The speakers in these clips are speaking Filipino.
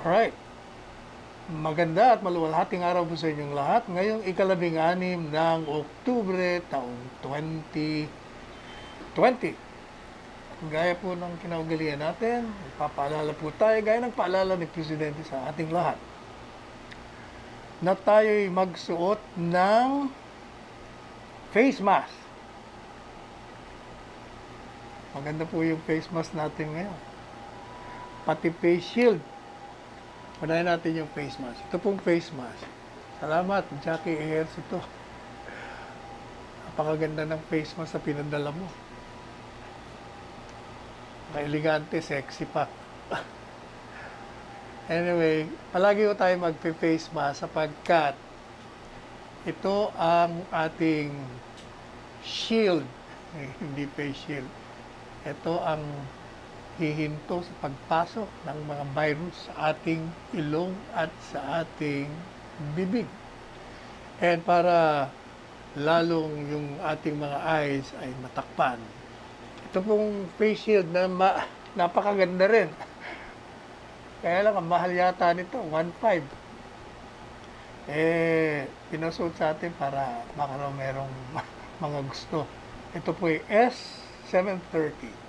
Alright, maganda at maluwalhating araw po sa inyong lahat. Ngayong ika-16 ng Oktubre taong 2020. Gaya po ng kinaugalian natin, papaalala po tayo, gaya ng paalala ni Presidente sa ating lahat, na tayo'y magsuot ng face mask. Maganda po yung face mask natin ngayon. Pati face shield. Unahin natin yung face mask. Ito pong face mask. Salamat, Jackie Ayers ito. Napakaganda ng face mask na pinadala mo. Elegante, sexy pa. Anyway, palagi ko tayo mag-face mask sapagkat ito ang ating shield. Hindi face shield. Ito ang hihinto sa pagpasok ng mga virus sa ating ilong at sa ating bibig. And para lalong yung ating mga eyes ay matakpan. Ito pong face shield na napakaganda rin. Kaya lang, ang mahal yata nito, 1.5. Pinasuot sa atin para baka raw merong mga gusto. Ito po ay S730.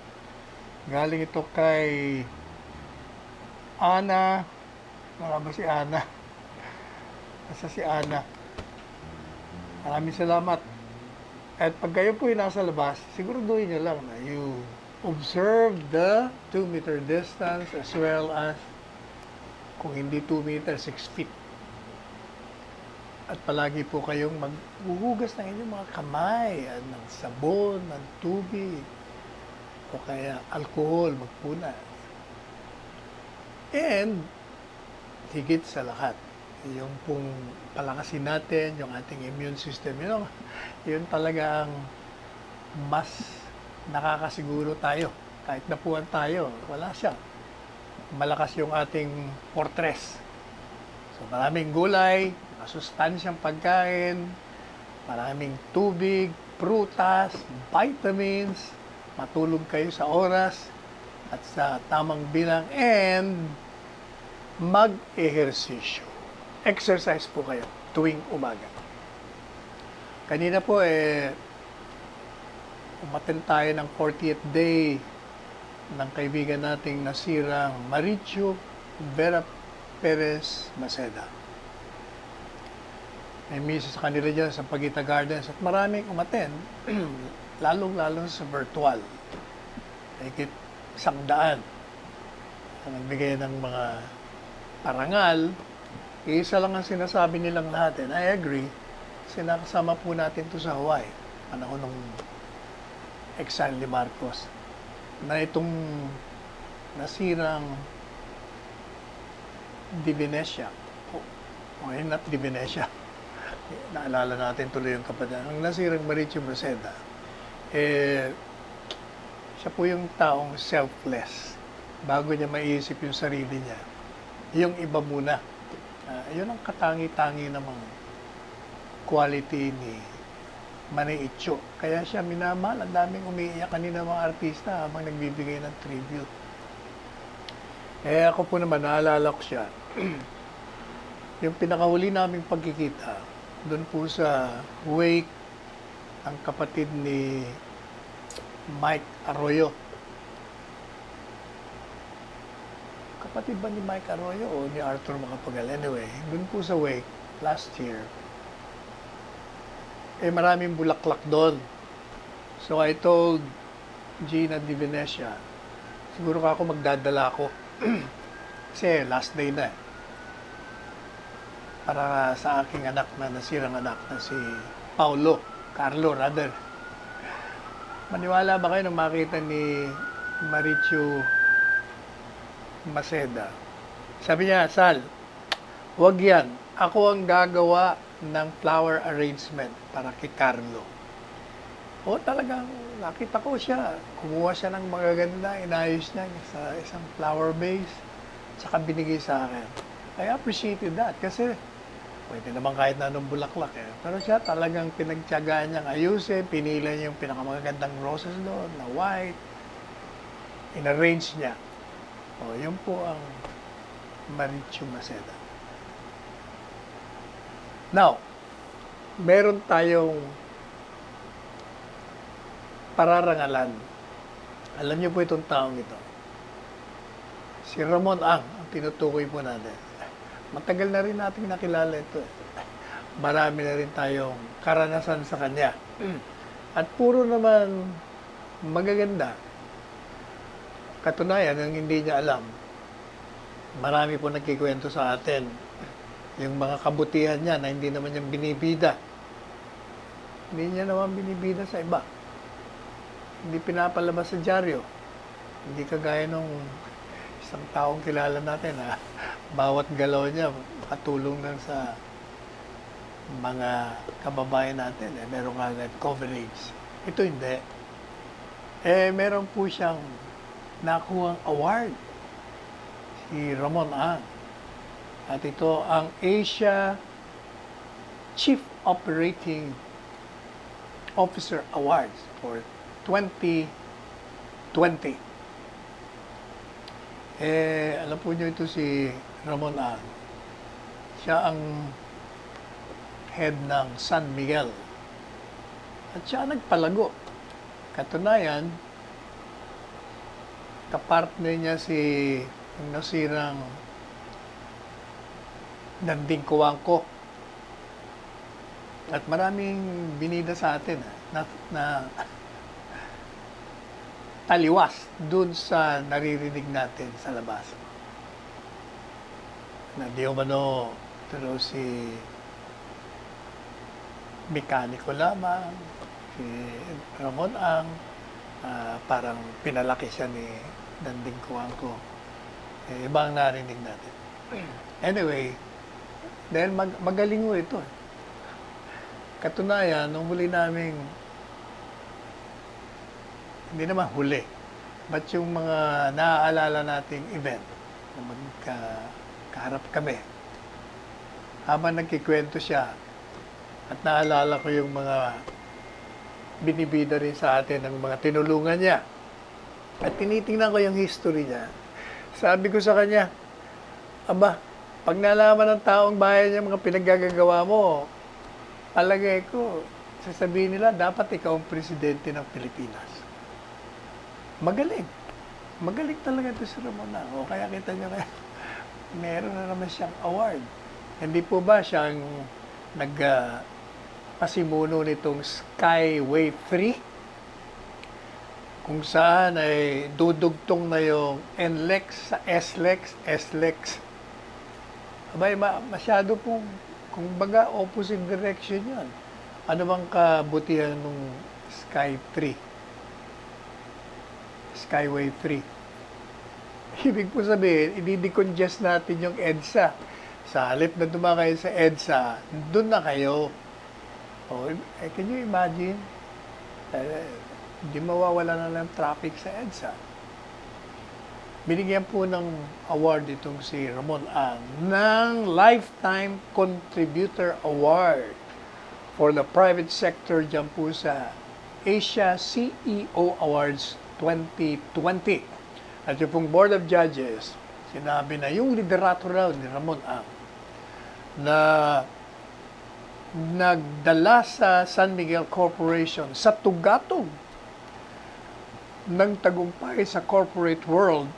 Galing ito kay Ana. Wala ba si Ana? Nasa si Ana. Maraming salamat. At pag kayo po yung nasa labas, siguraduhin nyo lang na you observe the 2-meter distance as well as kung hindi 2 meter, 6 feet. At palagi po kayong maghuhugas ng inyong mga kamay, ng sabon, ng tubig, o kaya alcohol, magpunas. And, higit sa lahat, yung pong palakasin natin, yung ating immune system, yun talaga ang mas nakakasiguro tayo. Kahit napuan tayo, wala siya. Malakas yung ating fortress. So, maraming gulay, masustansyang pagkain, maraming tubig, prutas, vitamins, matulog kayo sa oras at sa tamang bilang, and mag-ehersisyo. Exercise po kayo tuwing umaga. Kanina po umattend tayo ng 40th day ng kaibigan nating nasirang Marichu Vera Perez Maceda. May misa sa kanila dyan sa Pagita Gardens at maraming umattend, lalong-lalo sa virtual. Higit 100 ang nagbigay ng mga parangal. Isa lang ang sinasabi nilang lahat, and I agree, sinakasama po natin to sa Hawaii, panahon ng exile ni Marcos, na itong nasirang Divinesia, not Divinesia, naalala natin tuloy yung kapatid, ang nasirang Marichu Maceda, siya po yung taong selfless. Bago niya maiisip yung sarili niya, yung iba muna. Yun ang katangi-tangi namang quality ni Manny Itcho. Kaya siya minamahal. Ang daming umiiyak kanina mga artista habang nagbibigay ng tribute. Ako po naman, naalala ko siya. Yung pinakahuli naming pagkikita, doon po sa wake ang kapatid ni Mike Arroyo. Kapatid ba ni Mike Arroyo o ni Arthur Macapagal? Anyway, doon po sa wake last year, maraming bulaklak doon. So I told Gina Di Venecia, siguro ka ako magdadala ako. Kasi last day na. Para sa aking anak na nasirang anak na si Carlo rather. Maniwala ba kayo nung makita ni Marichu Maceda? Sabi niya, Sal, wag yan. Ako ang gagawa ng flower arrangement para kay Carlo. O talagang nakita ko siya. Kumuha siya ng magaganda, inayos niya sa isang flower vase, saka binigay sa akin. I appreciated that kasi pwede naman kahit na anong bulaklak Pero siya talagang pinagtiyagaan niyang ayusin, pinila niya yung pinakamagandang roses doon, na white, in-arrange niya. Yun po ang Marichu Maceda. Now, meron tayong pararangalan. Alam niyo po itong taong ito. Si Ramon Ang, ang tinutukoy po natin. Matagal na rin natin nakilala ito. Marami na rin tayong karanasan sa kanya. At puro naman magaganda. Katunayan, ang hindi niya alam, marami po nagkikwento sa atin yung mga kabutihan niya na hindi naman niyang binibida. Hindi niya naman binibida sa iba. Hindi pinapalabas sa dyaryo. Hindi kagaya nung isang taong kilala natin na bawat galaw niya katulong lang sa mga kababayan natin. Meron nga net coverage. Ito hindi. Meron po siyang nakuhang award. Si Ramon Ang. At ito ang Asia Chief Operating Officer Awards for 2020. Alam po niyo ito si Ramon Ang. Siya ang head ng San Miguel. At siya ang nagpalago. Katunayan, kapartner niya si yung nasirang Nanding Kuwangko. At maraming binida sa atin na taliwas dun sa naririnig natin sa labas. Na di umano pero si mekaniko lamang, si Ramon Ang, parang pinalaki siya ni Nanding Kuwangko. Iba ang narinig natin. Anyway, dahil magaling mo ito. Katunayan, nung huli naming, hindi naman huli, but yung mga naaalala nating event, na magkaharap kami, habang nagkikwento siya, at naalala ko yung mga binibida rin sa atin ng mga tinulungan niya. At tinitingnan ko yung history niya. Sabi ko sa kanya, aba, pag nalaman ng taong bayan niya mga pinaggagawa mo, palagay ko, sasabihin nila, dapat ikaw ang presidente ng Pilipinas. Magaling. Magaling talaga ito si Ramon Ang. O kaya kita niyo kaya, meron na naman siyang award. Hindi po ba siyang pasimuno nitong Skyway 3? Kung saan ay dudugtong na yung NLEX sa SLEX, SLEX. Abay, masyado pong, kung baga, opposite direction yan. Ano bang kabutihan ng Skyway 3? Ibig po sabihin, i-decongest natin yung EDSA. Sa halip na dumakay sa EDSA, doon na kayo. Can you imagine? Hindi mawawala na ng traffic sa EDSA. Binigyan po ng award itong si Ramon Ang ng Lifetime Contributor Award for the private sector dyan po sa Asia CEO Awards 2020. At yung pong Board of Judges, sinabi na yung liderato raw ni Ramon Ang na nagdala sa San Miguel Corporation sa tugatog ng tagumpay sa corporate world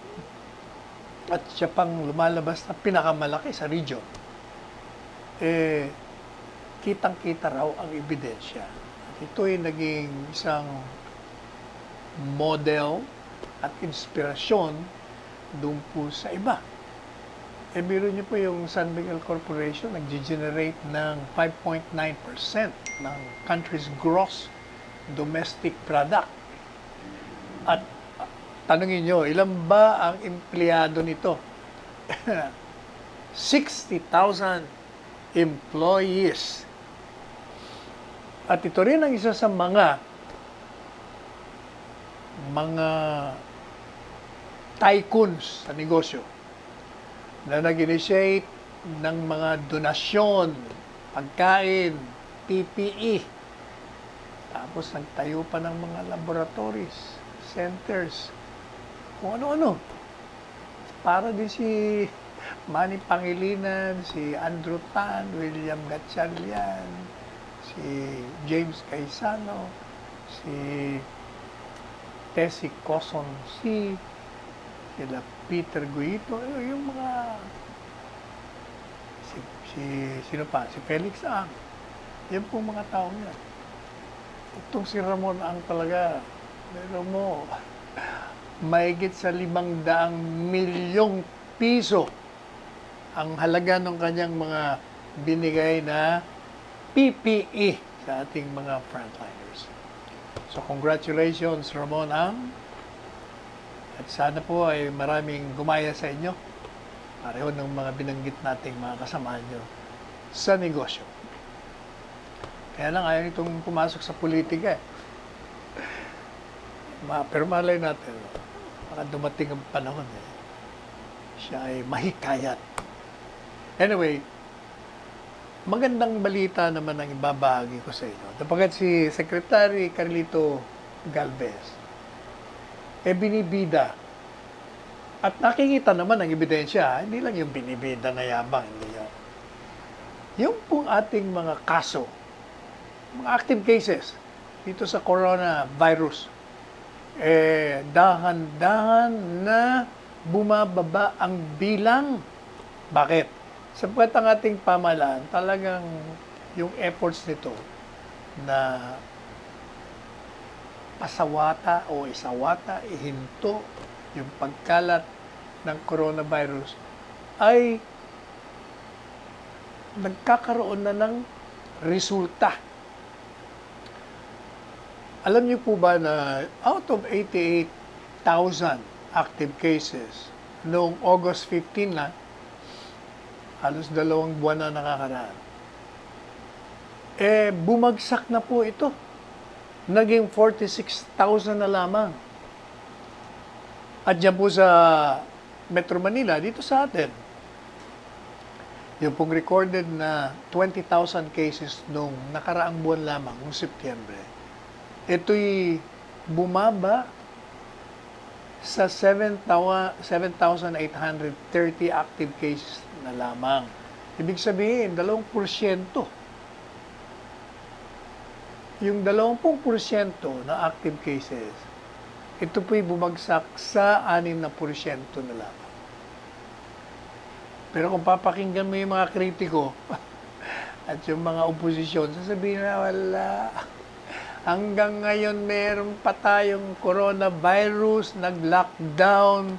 at siya pang lumalabas na pinakamalaki sa region, kitang-kita raw ang ebidensya. At ito ay naging isang model at inspirasyon doon po sa iba. Biro niyo po yung San Miguel Corporation nag-generate ng 5.9% ng country's gross domestic product. At tanungin nyo, ilan ba ang empleyado nito? 60,000 employees. At ito rin ang isa sa mga tycoons sa negosyo na nag-initiate ng mga donasyon, pagkain, PPE. Tapos nagtayo pa ng mga laboratories, centers, kung ano-ano. Para din si Manny Pangilinan, si Andrew Tan, William Gatchalian, si James Caisano, si Tessie Coson C, sila Peter Guito, yung mga sino pa? Si Felix Ang. Yan po mga tao yan. Itong si Ramon Ang talaga, meron mo, mahigit sa 500 milyong piso ang halaga ng kanyang mga binigay na PPE sa ating mga frontliners. So congratulations Ramon Ang, at sana po ay maraming gumaya sa inyo, pareho ng mga binanggit nating mga kasamahan nyo sa negosyo. Kaya lang ayaw itong pumasok sa politika eh. Pero malay natin, baka dumating ang panahon eh, siya ay mahikayat. Anyway, magandang balita naman ang ibabahagi ko sa inyo. Dapagat si Secretary Carlito Galvez, binibida. At nakikita naman ang ebidensya, hindi lang yung binibida na yabang, hindi yan. Yung pong ating mga kaso, mga active cases dito sa coronavirus, dahan-dahan na bumababa ang bilang. Bakit? Sapagkat ang ating pamahalaan, talagang yung efforts nito na pasawata o isawata, ihinto yung pagkalat ng coronavirus ay nagkakaroon na ng resulta. Alam niyo po ba na out of 88,000 active cases noong August 15 na, halos 2 buwan na nakakaraan, bumagsak na po ito. Naging 46,000 na lamang. At dyan po sa Metro Manila, dito sa atin, yung pong recorded na 20,000 cases noong nakaraang buwan lamang, noong Setyembre, ito'y bumaba sa 7,830 active cases na lamang. Ibig sabihin, 2%. Yung 20% na active cases, ito po'y bumagsak sa 6% na lamang. Pero kung papakinggan mo yung mga kritiko at yung mga oposisyon, sasabihin na wala. Hanggang ngayon meron pa tayong coronavirus, nag-lockdown,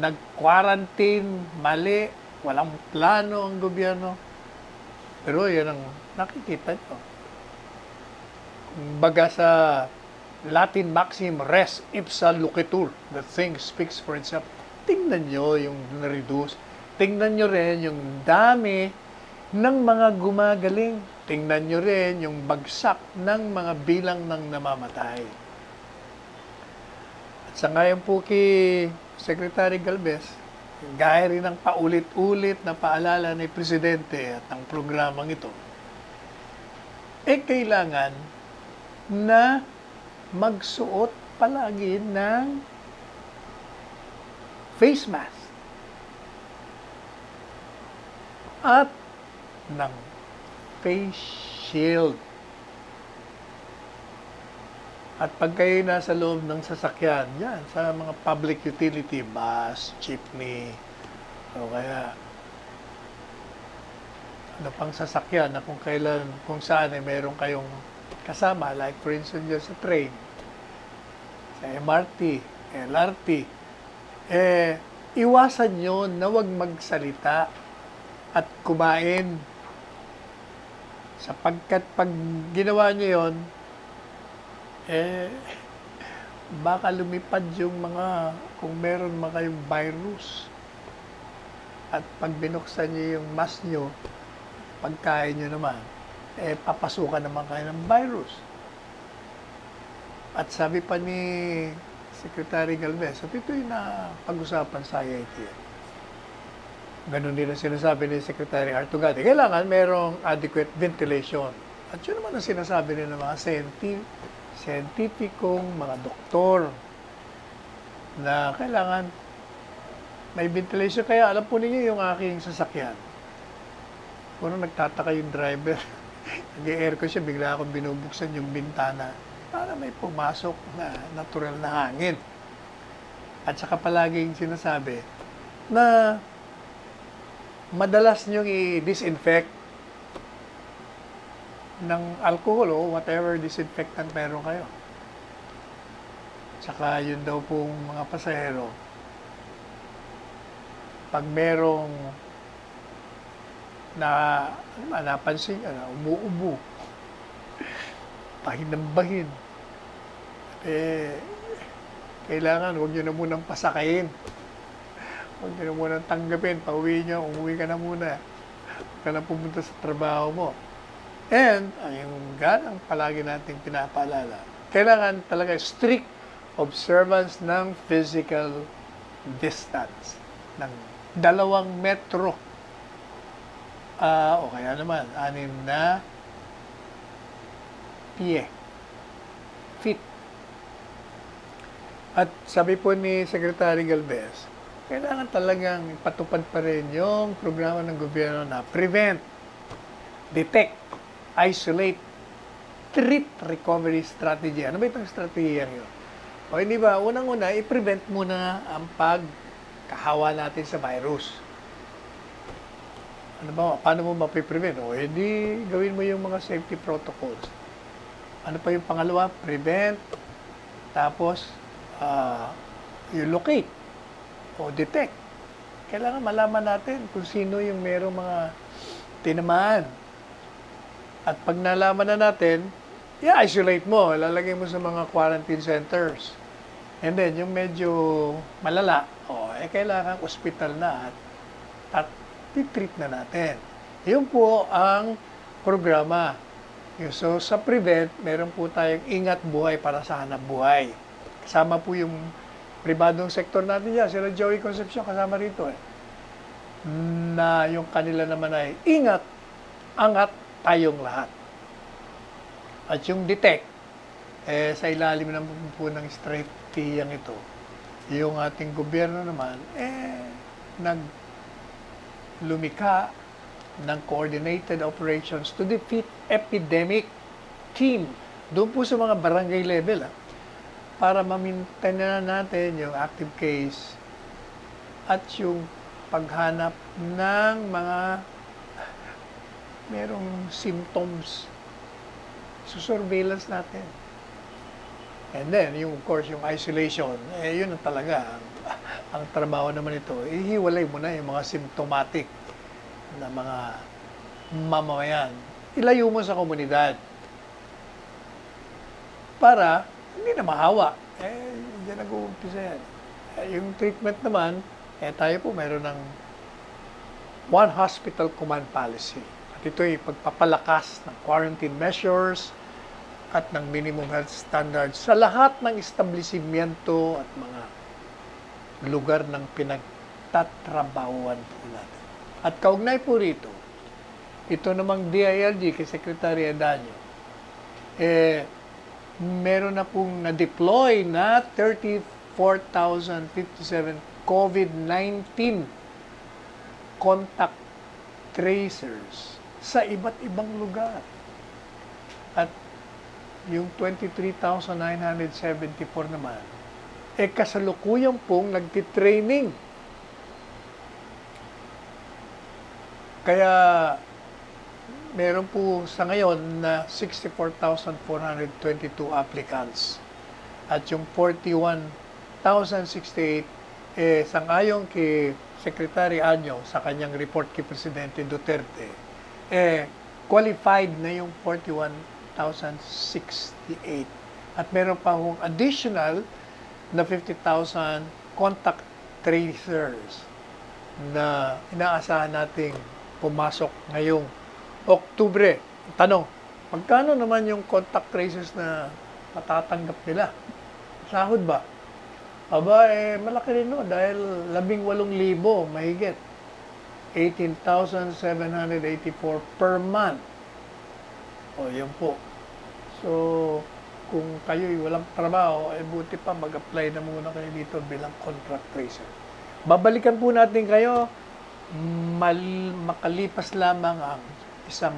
nag-quarantine, mali, walang plano ang gobyerno. Pero yan ang nakikita nyo. Kumbaga sa Latin maxim, res ipsa loquitur, the thing speaks for itself. Tingnan nyo yung na-reduce. Tingnan nyo rin yung dami ng mga gumagaling. Tingnan nyo rin yung bagsak ng mga bilang ng namamatay. At sa ngayon po kay Secretary Galvez, gaya rin ng paulit-ulit na paalala ni Presidente at ng programang ito, kailangan na magsuot palagi ng face mask at ng face shield. At pag kayo nasa loob ng sasakyan, yan, sa mga public utility, bus, jeepney, o kaya ano pang sasakyan na kung saan meron kayong kasama, like for instance dyan sa train, sa MRT, LRT, iwasan nyo na huwag magsalita at kumain. Sapagkat pag ginawa nyo yon, baka lumipad yung mga, kung meron mga kayong virus. At pag binuksan nyo yung mask nyo, pagkain nyo naman, papasukan naman kayo ng virus. At sabi pa ni Secretary Galvez, at ito'y na pag-usapan sa IIT. Ganun din ang sinasabi ni Secretary Artugati. Kailangan merong adequate ventilation. At yun naman ang sinasabi ng mga scientificong, mga doktor, na kailangan May ventilation. Kaya alam po ninyo yung aking sasakyan. Puro nagtataka yung driver. Nag-aircon siya, bigla akong binubuksan yung bintana para may pumasok na natural na hangin. At saka palaging sinasabi na madalas niyong i-disinfect ng alcohol o whatever disinfectant meron kayo. Saka yun daw pong mga pasahero, pag merong napansin ka na umuubo, bahin ng bahin, kailangan huwag nyo na munang pasakayin. Huwag nyo na munang tanggapin. Pauwi nyo, umuwi ka na muna. Huwag ka na pumunta sa trabaho mo. And, yung ganang palagi nating pinapaalala, kailangan talaga strict observance ng physical distance ng 2 metro. O kaya naman, 6 na feet. At sabi po ni Secretary Galvez, kailangan talagang ipatupad pa rin yung programa ng gobyerno na prevent, detect, isolate, treat recovery strategy. Ano ba itong strategy yun? O hindi ba, unang-una, i-prevent muna ang pagkahawa natin sa virus. Ano ba, paano mo mapiprevent? O hindi, gawin mo yung mga safety protocols. Ano pa yung pangalawa? Prevent, tapos, you locate o detect. Kailangan malaman natin kung sino yung merong mga tinamaan. At pag nalaman na natin, i-isolate mo, lalagay mo sa mga quarantine centers. And then, yung medyo malala, kailangan hospital na at treat na natin. Yun po ang programa. So, sa prevent, meron po tayong ingat buhay para sa hanap buhay. Kasama po yung pribadong sektor natin dyan. Sila Joey Concepcion, kasama rito na yung kanila naman ay ingat, angat tayong lahat. At yung detect, sa ilalim naman po ng strategyang ito, yung ating gobyerno naman, lumika ng coordinated operations to defeat epidemic team. Doon po sa mga barangay level, para ma-maintain na natin yung active case at yung paghanap ng mga merong symptoms. Surveillance natin. And then, of course, yung isolation, yun ang talaga. Ang trabaho naman ito, ihiwalay mo na yung mga symptomatic na mga mamamayan. Ilayo mo sa komunidad. Para hindi na mahawa. Hindi nag-uumpisa yan. Yung treatment naman, tayo po mayroon ng One Hospital Command Policy. At ito ay pagpapalakas ng quarantine measures at ng minimum health standards sa lahat ng establishmento at mga lugar ng pinagtatrabahuan po natin. At kaugnay po rito, ito namang DILG kay Secretary Adanio, meron na pong na-deploy na 34,057 COVID-19 contact tracers sa iba't ibang lugar. At yung 23,974 naman, kasalukuyan pong nagtitraining. Kaya, meron po sa ngayon na 64,422 applicants. At yung 41,068, sangayon kay Secretary Anyo sa kanyang report kay Presidente Duterte, qualified na yung 41,068. At meron pa hong additional na 50,000 contact tracers na inaasahan nating pumasok ngayong Oktubre. Tanong, magkano naman yung contact tracers na matatanggap nila? Sahod ba? Aba, malaki rin no, dahil 18,000 mahigit. 18,784 per month. Yun po. So, kung kayo'y walang trabaho, buti pa mag-apply na muna kayo dito bilang contract tracer. Babalikan po natin kayo makalipas lamang ang isang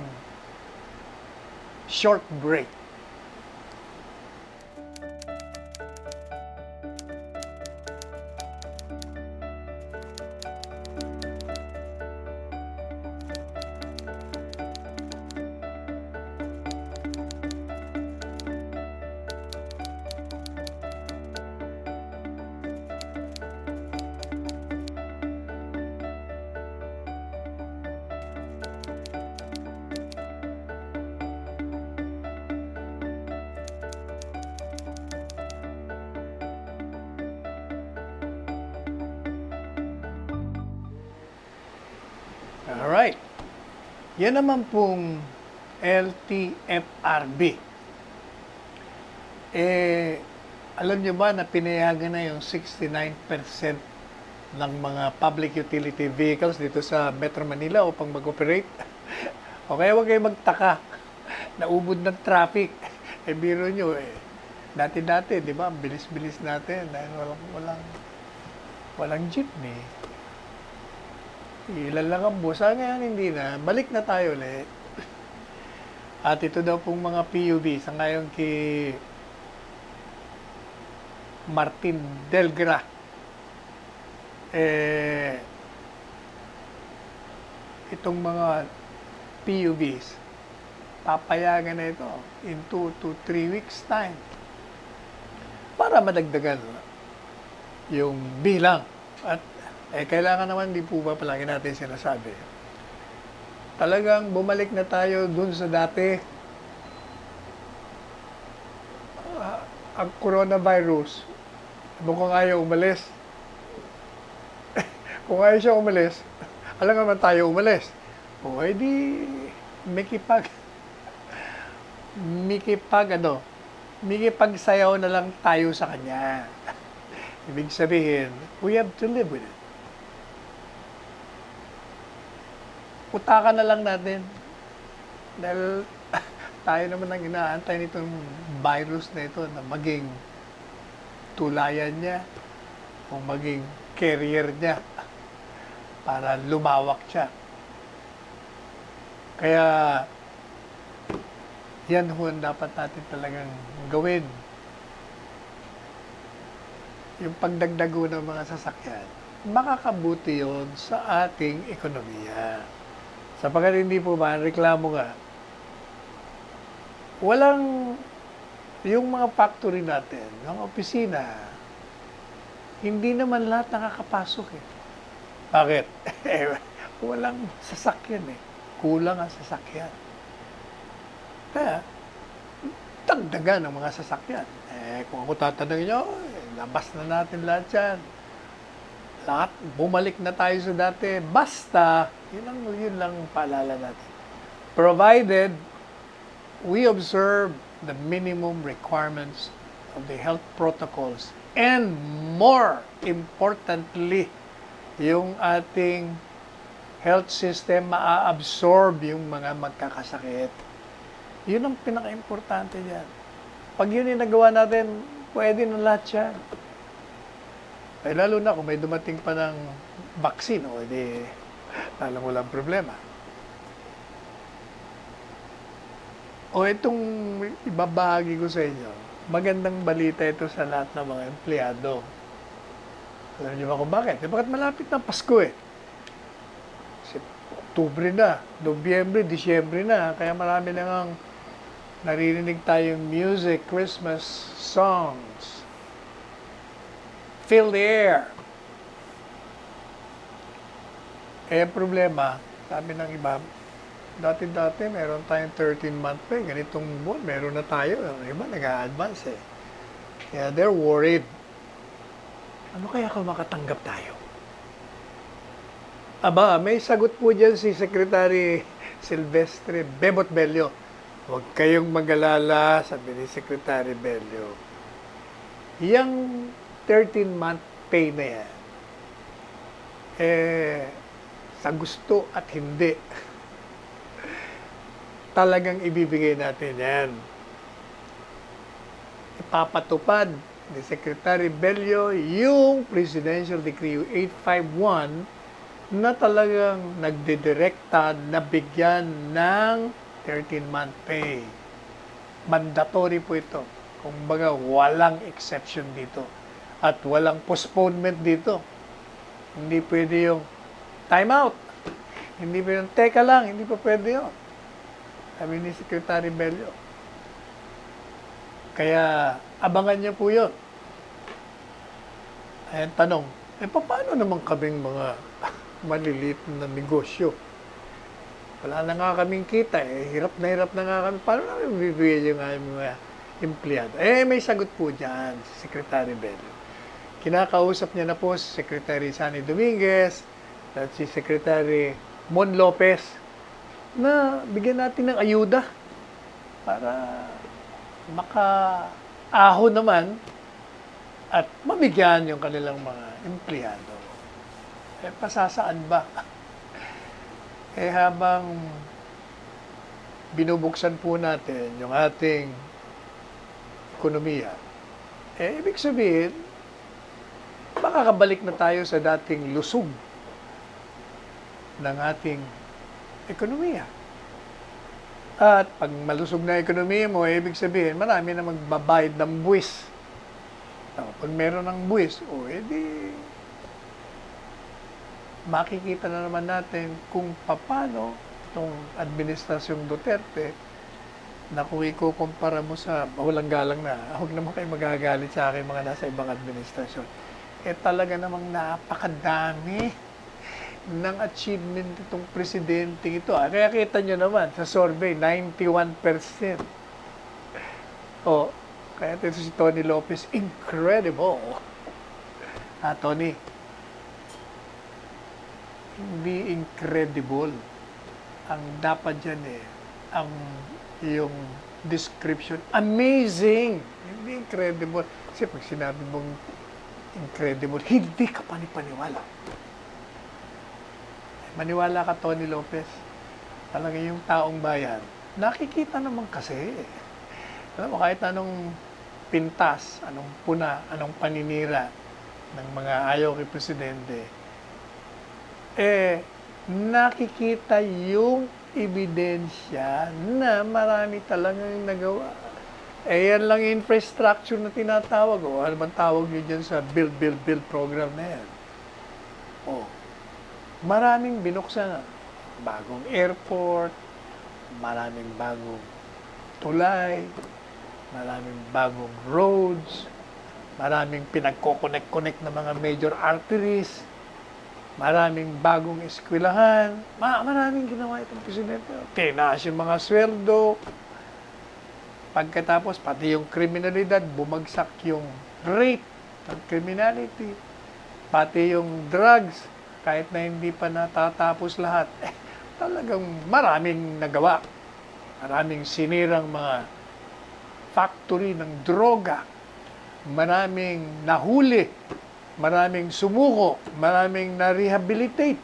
short break. Alright. Yan naman pong LTFRB. Alam nyo ba na pinayagan na yung 69% ng mga public utility vehicles dito sa Metro Manila upang mag-operate? O kaya huwag kayo magtaka. Naubod ng traffic. Biro nyo dati-dati, di ba? Bilis-bilis natin dahil walang jeepney. Ilan lang ang bus. Ngayon hindi na. Balik na tayo ulit. At ito daw pong mga PUV sa ngayon kay Martin Delgra. Itong mga PUVs, papayagan na ito in 2 to 3 weeks time para madagdagan yung bilang. At kailangan naman, di po ba palagi natin sinasabi, talagang bumalik na tayo dun sa dati. Ang coronavirus, mukhang ayaw umalis. Kung ayaw siya umalis, alam naman tayo umalis. O edi, mikipagsayaw na lang tayo sa kanya. Ibig sabihin, we have to live with it. Utakan na lang natin. Dahil tayo naman ang inaantay nitong virus na ito na maging tulayan niya o maging carrier niya para lumawak siya. Kaya yan ho ang dapat natin talagang gawin. Yung pagdagdago ng mga sasakyan, makakabuti yon sa ating ekonomiya. Sapagkat hindi po ba, reklamo nga, walang, yung mga factory natin, ng opisina, hindi naman lahat nakakapasok eh. Bakit? Walang sasakyan eh. Kulang ang sasakyan. Kaya, dagdagan ang mga sasakyan. Kung ako tatanungin nyo, labas na natin lahat yan. Lahat, bumalik na tayo sa dati. Basta, yun lang paalala natin. Provided, we observe the minimum requirements of the health protocols. And more importantly, yung ating health system maa-absorb yung mga magkakasakit. Yun ang pinaka-importante dyan. Pag yun yung nagawa natin, pwede na lahat yan. Lalo na kung may dumating pa ng vaccine, edi talang walang problema. O itong ibabahagi ko sa inyo, magandang balita ito sa lahat ng mga empleyado. Alam niyo ba kung bakit? Bakit malapit na Pasko eh? Oktubre na, Nobyembre, Disyembre na, kaya marami nang naririnig tayong music, Christmas songs. Fill the air. Problema, sabi ng iba, dati meron tayong 13-month pay, ganitong buwan, meron na tayo. Ang iba nag-a-advance eh. Kaya they're worried. Ano kaya kung makatanggap tayo? Aba, may sagot po dyan si Secretary Silvestre Bebot Bello. Huwag kayong mag-alala, sabi ni Secretary Bello. Yang 13-month pay na yan, sa gusto at hindi, talagang ibibigay natin yan. Ipapatupad ni Secretary Bello yung Presidential Decree 851 na talagang nagdidirekta na bigyan ng 13-month pay. Mandatory po ito. Kumbaga, walang exception dito. At walang postponement dito. Hindi pwede yung time out. Hindi pwede yung teka lang. Hindi pa pwede yun. Sabi ni Secretary Bello. Kaya, abangan niyo po yun. Ayan, tanong, paano naman kaming mga maliliit na negosyo? Wala na nga kaming kita, hirap na nga kami. Paano namin bibigyan yung aming mga empleyado? May sagot po dyan si Secretary Bello. Kinakausap niya na po si Secretary Sani Dominguez at si Secretary Mon Lopez na bigyan natin ng ayuda para maka-ahon naman at mabigyan yung kanilang mga empleyado. Pasasaan ba? Habang binubuksan po natin yung ating ekonomiya, ibig sabihin, makakabalik na tayo sa dating lusog ng ating ekonomiya. At pag malusog na ekonomiya mo, ibig sabihin, marami na magbabayad ng buwis. Pag meron ng buwis, edi makikita na naman natin kung paano itong administrasyong Duterte na kung ikukumpara mo sa walang galang na, huwag naman kayo magagalit sa akin mga nasa ibang administrasyon. Talaga namang napakadami ng achievement itong presidente ito. Kaya kita nyo naman sa survey, 91%. Kaya ito si Tony Lopez, incredible. Tony, hindi incredible. Ang dapat dyan yung description, amazing. Hindi incredible. Kasi pag sinabi mong incredible, hindi ka panipaniwala. Maniwala ka, Tony Lopez. Talaga yung taong bayan, nakikita naman kasi. Alam mo, kahit anong pintas, anong puna, anong paninira ng mga ayaw kay Presidente, nakikita yung ebidensya na marami talagang nagawa. Yan lang infrastructure na tinatawag. Ano man tawag nyo dyan sa build program na yan. Maraming binuksan. Bagong airport, maraming bagong tulay, maraming bagong roads, maraming pinagko-connect na mga major arteries, maraming bagong eskwelahan, maraming ginawa itong presidente. Tinaas yung mga sweldo. Pagkatapos, pati yung kriminalidad, bumagsak yung rate ng criminality. Pati yung drugs, kahit na hindi pa natatapos lahat, talagang maraming nagawa. Maraming sinirang mga factory ng droga. Maraming nahuli. Maraming sumuko. Maraming na-rehabilitate.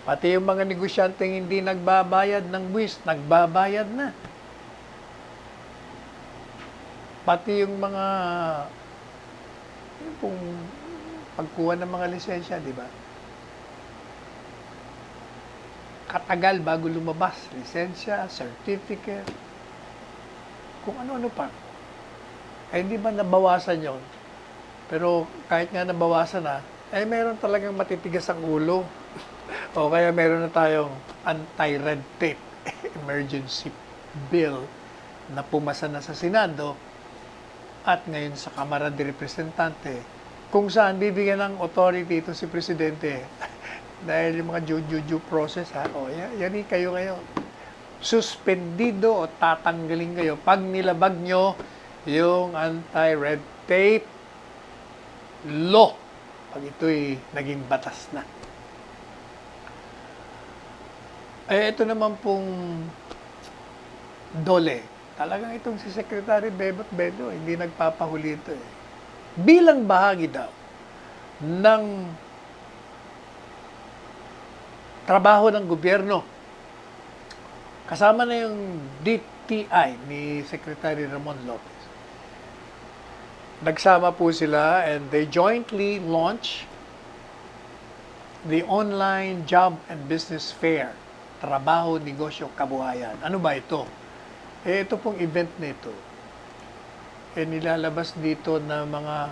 Pati yung mga negosyanteng hindi nagbabayad ng buwis, nagbabayad na. Pati yung mga yung pagkuha ng mga lisensya, di ba? Katagal bago lumabas. Lisensya, certificate, kung ano-ano pa. Hindi ba nabawasan yon? Pero kahit nga nabawasan na, meron talagang matitigas ang ulo. O kaya meron na tayong anti-red tape emergency bill na pumasa na sa Senado at ngayon sa Kamara de Representante, kung saan bibigyan ng authority ito si Presidente dahil yung mga due process, yan kayo ngayon. Suspendido o tatanggalin kayo pag nilabag nyo yung anti-red tape law pag ito'y naging batas na. Ito naman pong dole. Talagang itong si Secretary Bebot Bello, hindi nagpapahuli ito bilang bahagi daw ng trabaho ng gobyerno. Kasama na yung DTI ni Secretary Ramon Lopez. nagsama po sila and they jointly launch the online job and business fair, Trabaho, Negosyo, Kabuhayan. Ano ba ito? Ito pong event nito, nilalabas dito na mga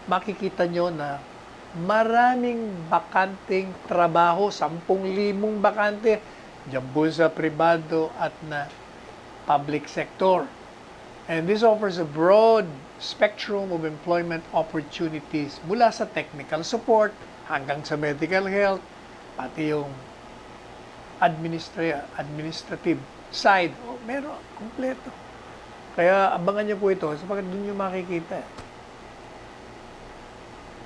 makikita nyo na maraming bakanting trabaho, 10,000 bakante, dyan po sa pribado at na public sector. And this offers a broad spectrum of employment opportunities mula sa technical support hanggang sa medical health, pati yung administrative side. Meron, kompleto. Kaya abangan nyo po ito sapagkat doon nyo makikita.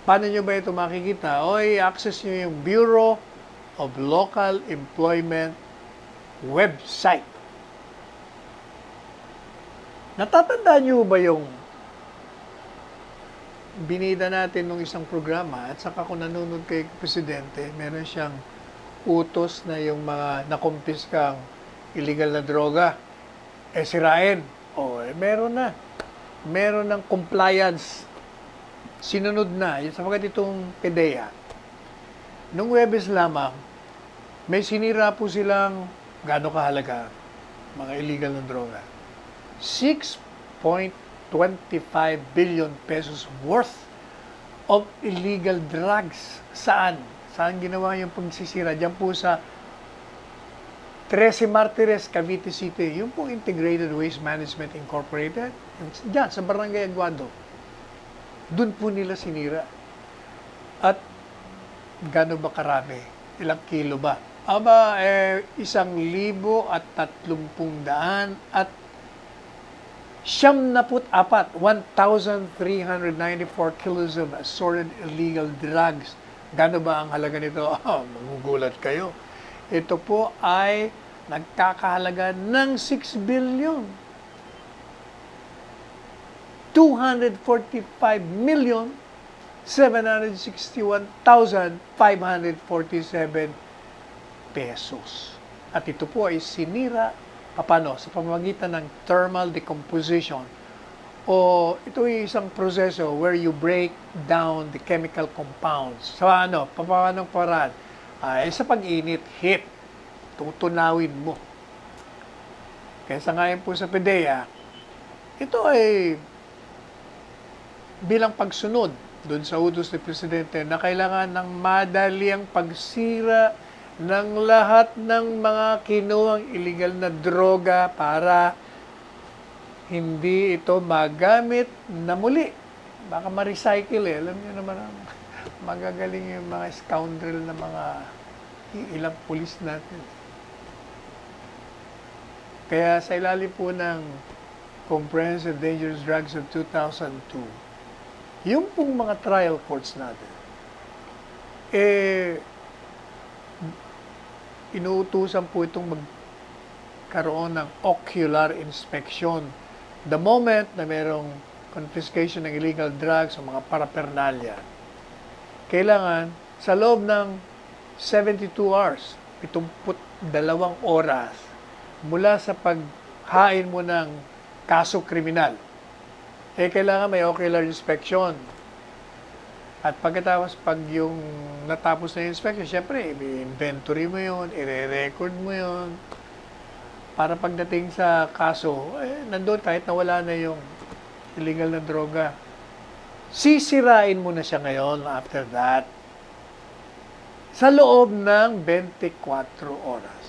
Paano nyo ba ito makikita? I-access nyo yung Bureau of Local Employment website. Natatandaan nyo ba yung binida natin nung isang programa at saka kung nanonood kay Presidente, meron siyang utos na yung mga nakumpiskang illegal na droga, sirain. Meron na. Meron ng compliance. Sinunod na. Sapagkat itong PDEA, nung Huwebes lamang, may sinira po silang gaano kahalaga, mga illegal na droga. 6.25 billion pesos worth of illegal drugs. Saan? Saan ginawa yung pagsisira? Diyan po sa 13 Martires, Cavite City. Yung po Integrated Waste Management Incorporated. Diyan, sa Barangay Aguado. Doon po nila sinira. At gaano ba karami? Ilang kilo ba? 1,330 at 1,394 kilos of assorted illegal drugs. Gano ba ang halaga nito? Magugulat kayo. Ito po ay nagkakahalaga ng 6 billion. 245,761,547 pesos. At ito po ay sinira paano? Sa pamamagitan ng thermal decomposition. Ito ay isang proseso where you break down the chemical compounds. Paano? Paano paraan? Sa pag-init, heat. Tutunawin mo. Kaya sa ngayon po sa PDEA, ito ay bilang pagsunod doon sa utos ni Presidente na kailangan ng madaliang pagsira ng lahat ng mga kinuhang illegal na droga para hindi ito magamit na muli. Baka ma-recycle eh. Alam niyo naman, magagaling yung mga scoundrel na mga ilang pulis natin. Kaya sa ilalim po ng Comprehensive Dangerous Drugs of 2002, yung pong mga trial courts natin, inuutusan po itong magkaroon ng ocular inspection. The moment na merong confiscation ng illegal drugs o mga paraphernalia, kailangan sa loob ng 72 hours, 72 oras, mula sa paghain mo ng kaso kriminal, kailangan may ocular inspection. At pagkatapos, pag yung natapos na yung inspection, syempre, i-inventory mo yun, i-record mo yun, para pagdating sa kaso, nandun kahit nawala na yung illegal na droga. Sisirain mo na siya ngayon after that sa loob ng 24 oras.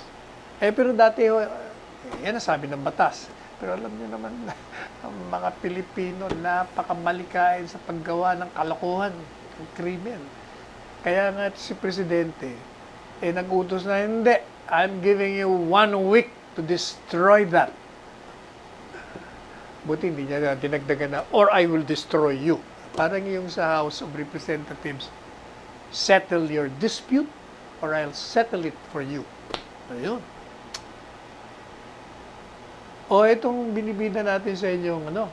Pero dati, yan ang sabi ng batas. Pero alam niyo naman, ang mga Pilipino napakamalikain sa paggawa ng kalokohan, ng krimen. Kaya nga si Presidente, nag-utos na, hindi, I'm giving you 1 week to destroy that. Buti hindi niya dinagdagan na, or I will destroy you. Parang yung sa House of Representatives, settle your dispute or I'll settle it for you. Ayun. Itong binibida natin sa inyong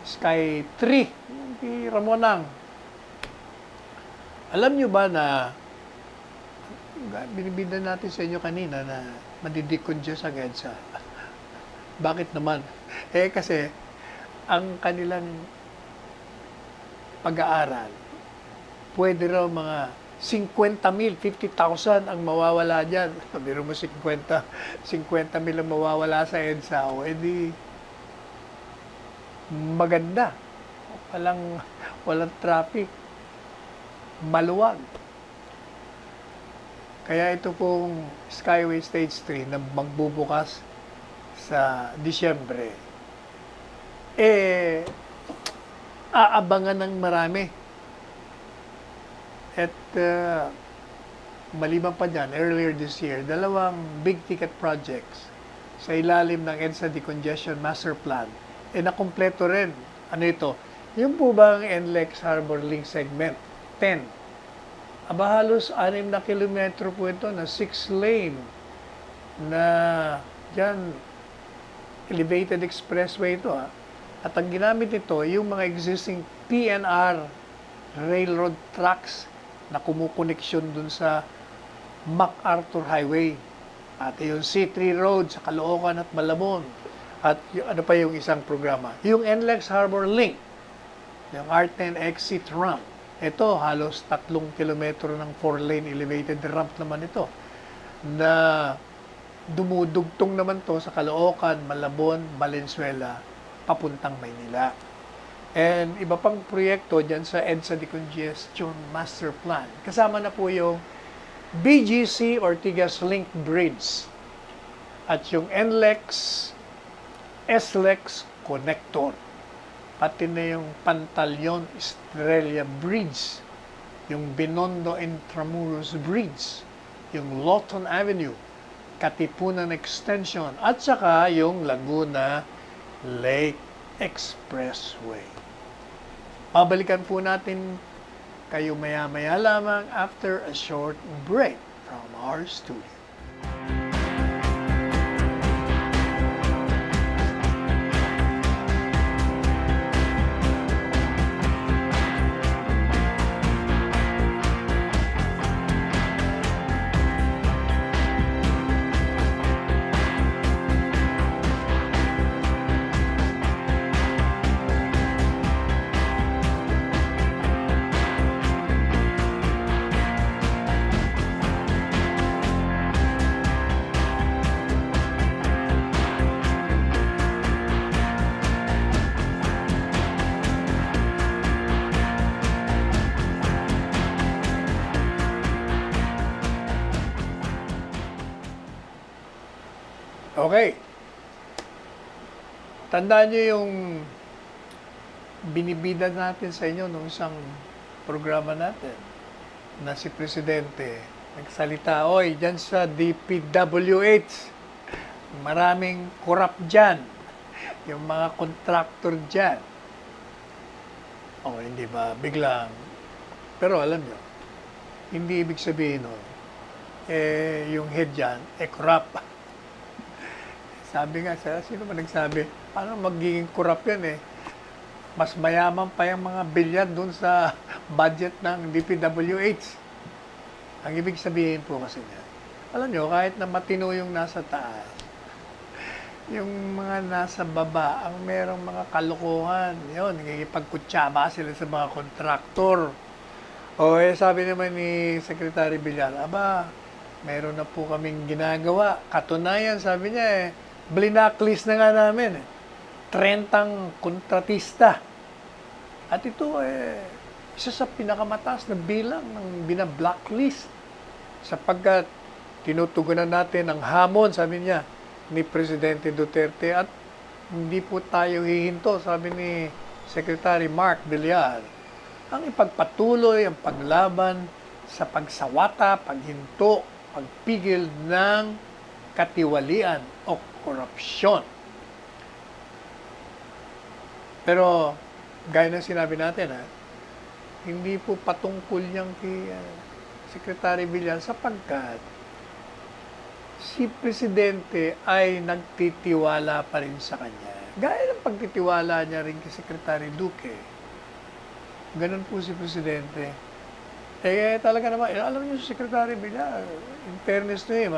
Sky 3, yung kay Ramonang. Alam nyo ba na binibida natin sa inyo kanina na madidikon dyan sa EDSA? Bakit naman? Kasi ang kanilang pag-aaral, pwede raw mga 50,000, 50,000 ang mawawala dyan. Biro mo 50,000 ang mawawala sa EDSA. O edi, maganda. Walang traffic. Maluwag. Kaya ito pong Skyway Stage 3 na magbubukas sa Disyembre, aabangan ng marami. At maliban pa dyan, earlier this year, 2 big ticket projects sa ilalim ng EDSA Decongestion Master Plan, nakumpleto rin. Ano ito? Yung po bang NLEX Harbor Link Segment 10. Halos 6 na kilometro po ito na 6-lane na dyan, elevated expressway ito. At ang ginamit nito, yung mga existing PNR railroad tracks na kumukoneksyon dun sa MacArthur Highway. At yung C3 Road sa Caloocan at Malabon. At ano pa yung isang programa? Yung NLEX Harbor Link, yung R10 exit ramp. Ito, halos 3 kilometro ng 4-lane elevated ramp naman ito na dumudugtong naman to sa Caloocan, Malabon, Valenzuela, papuntang Maynila. And iba pang proyekto dyan sa EDSA Decongestion Master Plan. Kasama na po yung BGC Ortigas Link Bridge at yung NLEX SLEX Connector. Pati na yung Pantaleon Estrella Bridge, yung Binondo Intramuros Bridge, yung Lawton Avenue, Katipunan Extension, at saka yung Laguna Lake Expressway. Pabalikan po natin kayo maya-maya lamang after a short break from our studio. Okay. Tandaan nyo yung binibida natin sa inyo nung isang programa natin na si Presidente nagsalita, oy, dyan sa DPWH, maraming korap dyan. Yung mga contractor dyan. O, hindi ba? Biglang. Pero alam nyo, hindi ibig sabihin nun, yung head dyan, corrupt. Sabi nga, sino ba nagsabi? Paano magiging corrupt yan Mas mayaman pa yung mga bilyan dun sa budget ng DPWH. Ang ibig sabihin po kasi niya, alam nyo, kahit na matino yung nasa taas, yung mga nasa baba, ang merong mga kalokohan, yun, nagkikipagkutsaba sila sa mga kontraktor. O sabi naman ni Secretary Villar, meron na po kaming ginagawa. Katunayan, sabi niya blacklist na nga namin 30 kontratista. At ito isa sa pinakamataas na bilang ng bina-blacklist sapagkat tinutugunan natin ang hamon, sabi niya, ni Presidente Duterte at hindi po tayo hihinto, sabi ni Secretary Mark Villar, ang ipagpatuloy ang paglaban sa pagsawata, paghinto, pagpigil ng katiwalian o korupsyon. Pero, gaya ng sinabi natin, hindi po patungkol niyang kay Secretary Villar sapagkat si Presidente ay nagtitiwala pa rin sa kanya. Gaya ng pagtitiwala niya rin kay Secretary Duque. Ganun po si Presidente. Talaga naman, alam niyo si Secretary Villar, in fairness to him,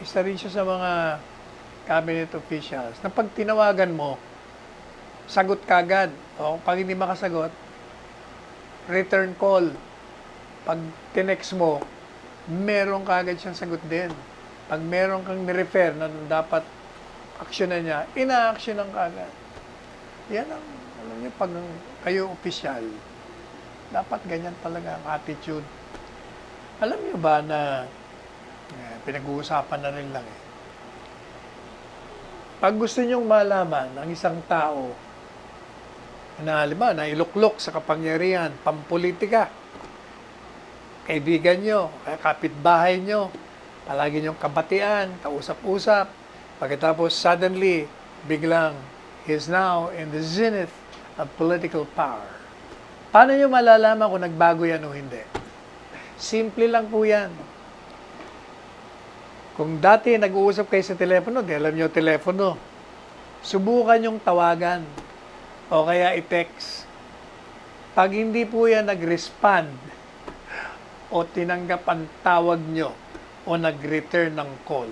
isa rin siya sa mga cabinet officials na pag tinawagan mo, sagot kagad. O pag hindi makasagot, return call. Pag tinext mo, meron kagad siyang sagot din. Pag meron kang nirefer na dapat aksyonan niya, ina-aksyonan kagad. Yan ang, alam niyo, pag kayo opisyal, dapat ganyan talaga ang attitude. Alam niyo ba na, pinag-uusapan na rin lang Pag gusto niyong malaman ng isang tao na halimbawa, na iluklok sa kapangyarihan, pampolitika, kaibigan nyo, kapitbahay nyo, palagi nyong kabatian, kausap-usap, pagkatapos suddenly, biglang, he's now in the zenith of political power. Paano nyo malalaman kung nagbago yan o hindi? Simple lang po yan. Kung dati nag-uusap kayo sa telepono, di alam nyo telepono, subukan yung tawagan o kaya i-text. Pag hindi po yan nag-respond o tinanggap ang tawag nyo o nag-return ng call,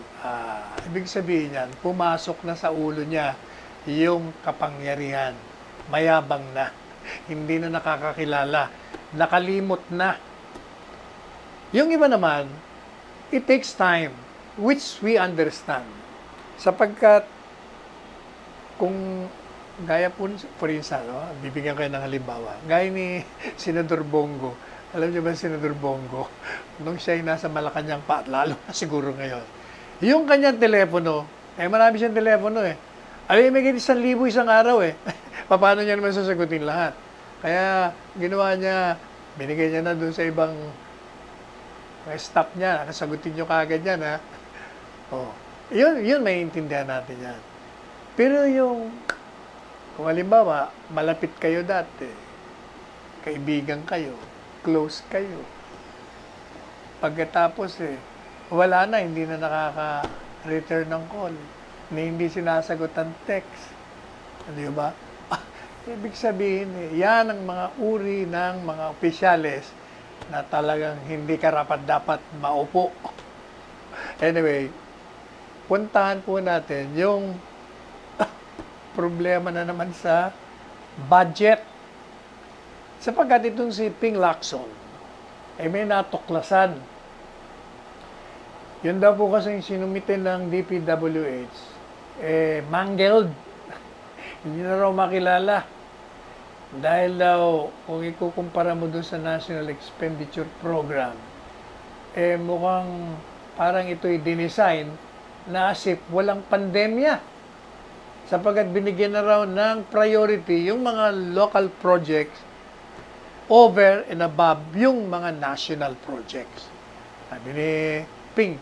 ibig sabihin yan, pumasok na sa ulo niya yung kapangyarihan. Mayabang na. Hindi na nakakakilala. Nakalimot na. Yung iba naman, it takes time, which we understand. Sapagkat, kung gaya po, for instance, bibigyan kayo ng halimbawa, gaya ni Senador Bongo. Alam niyo ba Senador Bongo? Nung siya ay nasa Malacanang pa, at lalo na siguro ngayon. Yung kanyang telepono, marami siyang telepono Ay, may 1,000 isang araw Paano niya naman sasagutin lahat? Kaya, ginawa niya, binigay niya na doon sa ibang staff niya, nakasagutin niyo kaagad yan, yun maiintindihan natin yan. Pero yung, kung halimbawa, malapit kayo dati, kaibigan kayo, close kayo, pagkatapos wala na, hindi na nakaka-return ng call, na hindi sinasagot ang text. Di ba? Ibig sabihin, yan ang mga uri ng mga opisyales na talagang hindi karapat-dapat maupo. Anyway, puntahan po natin yung problema na naman sa budget. Sapagkat itong si Ping Lacson, may natuklasan. Yun daw po kasi sinumitin ng DPWH, mangled. Hindi na raw makilala. Dahil daw, kung ikukumpara mo doon sa National Expenditure Program, mukhang parang ito'y dinesign na as if walang pandemya. Sapagkat binigyan na raw ng priority yung mga local projects over and above yung mga national projects. Sabi ni Ping,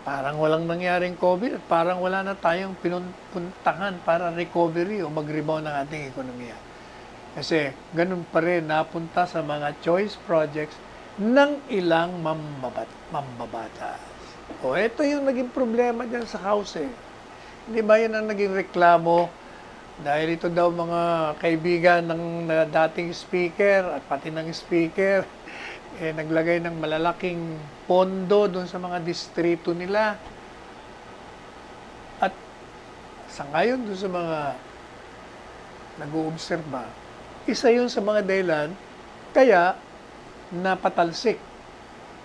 parang walang nangyaring COVID at parang wala na tayong pinuntahan para recovery o mag-rebound ng ating ekonomiya. Kasi ganun pa rin napunta sa mga choice projects ng ilang mambabatas. O ito yung naging problema dyan sa House Hindi ba yan ang naging reklamo? Dahil ito daw mga kaibigan ng dating speaker at pati ng speaker, naglagay ng malalaking pondo doon sa mga distrito nila. At sa ngayon doon sa mga nag-uobserba, isa yun sa mga dahilan kaya napatalsik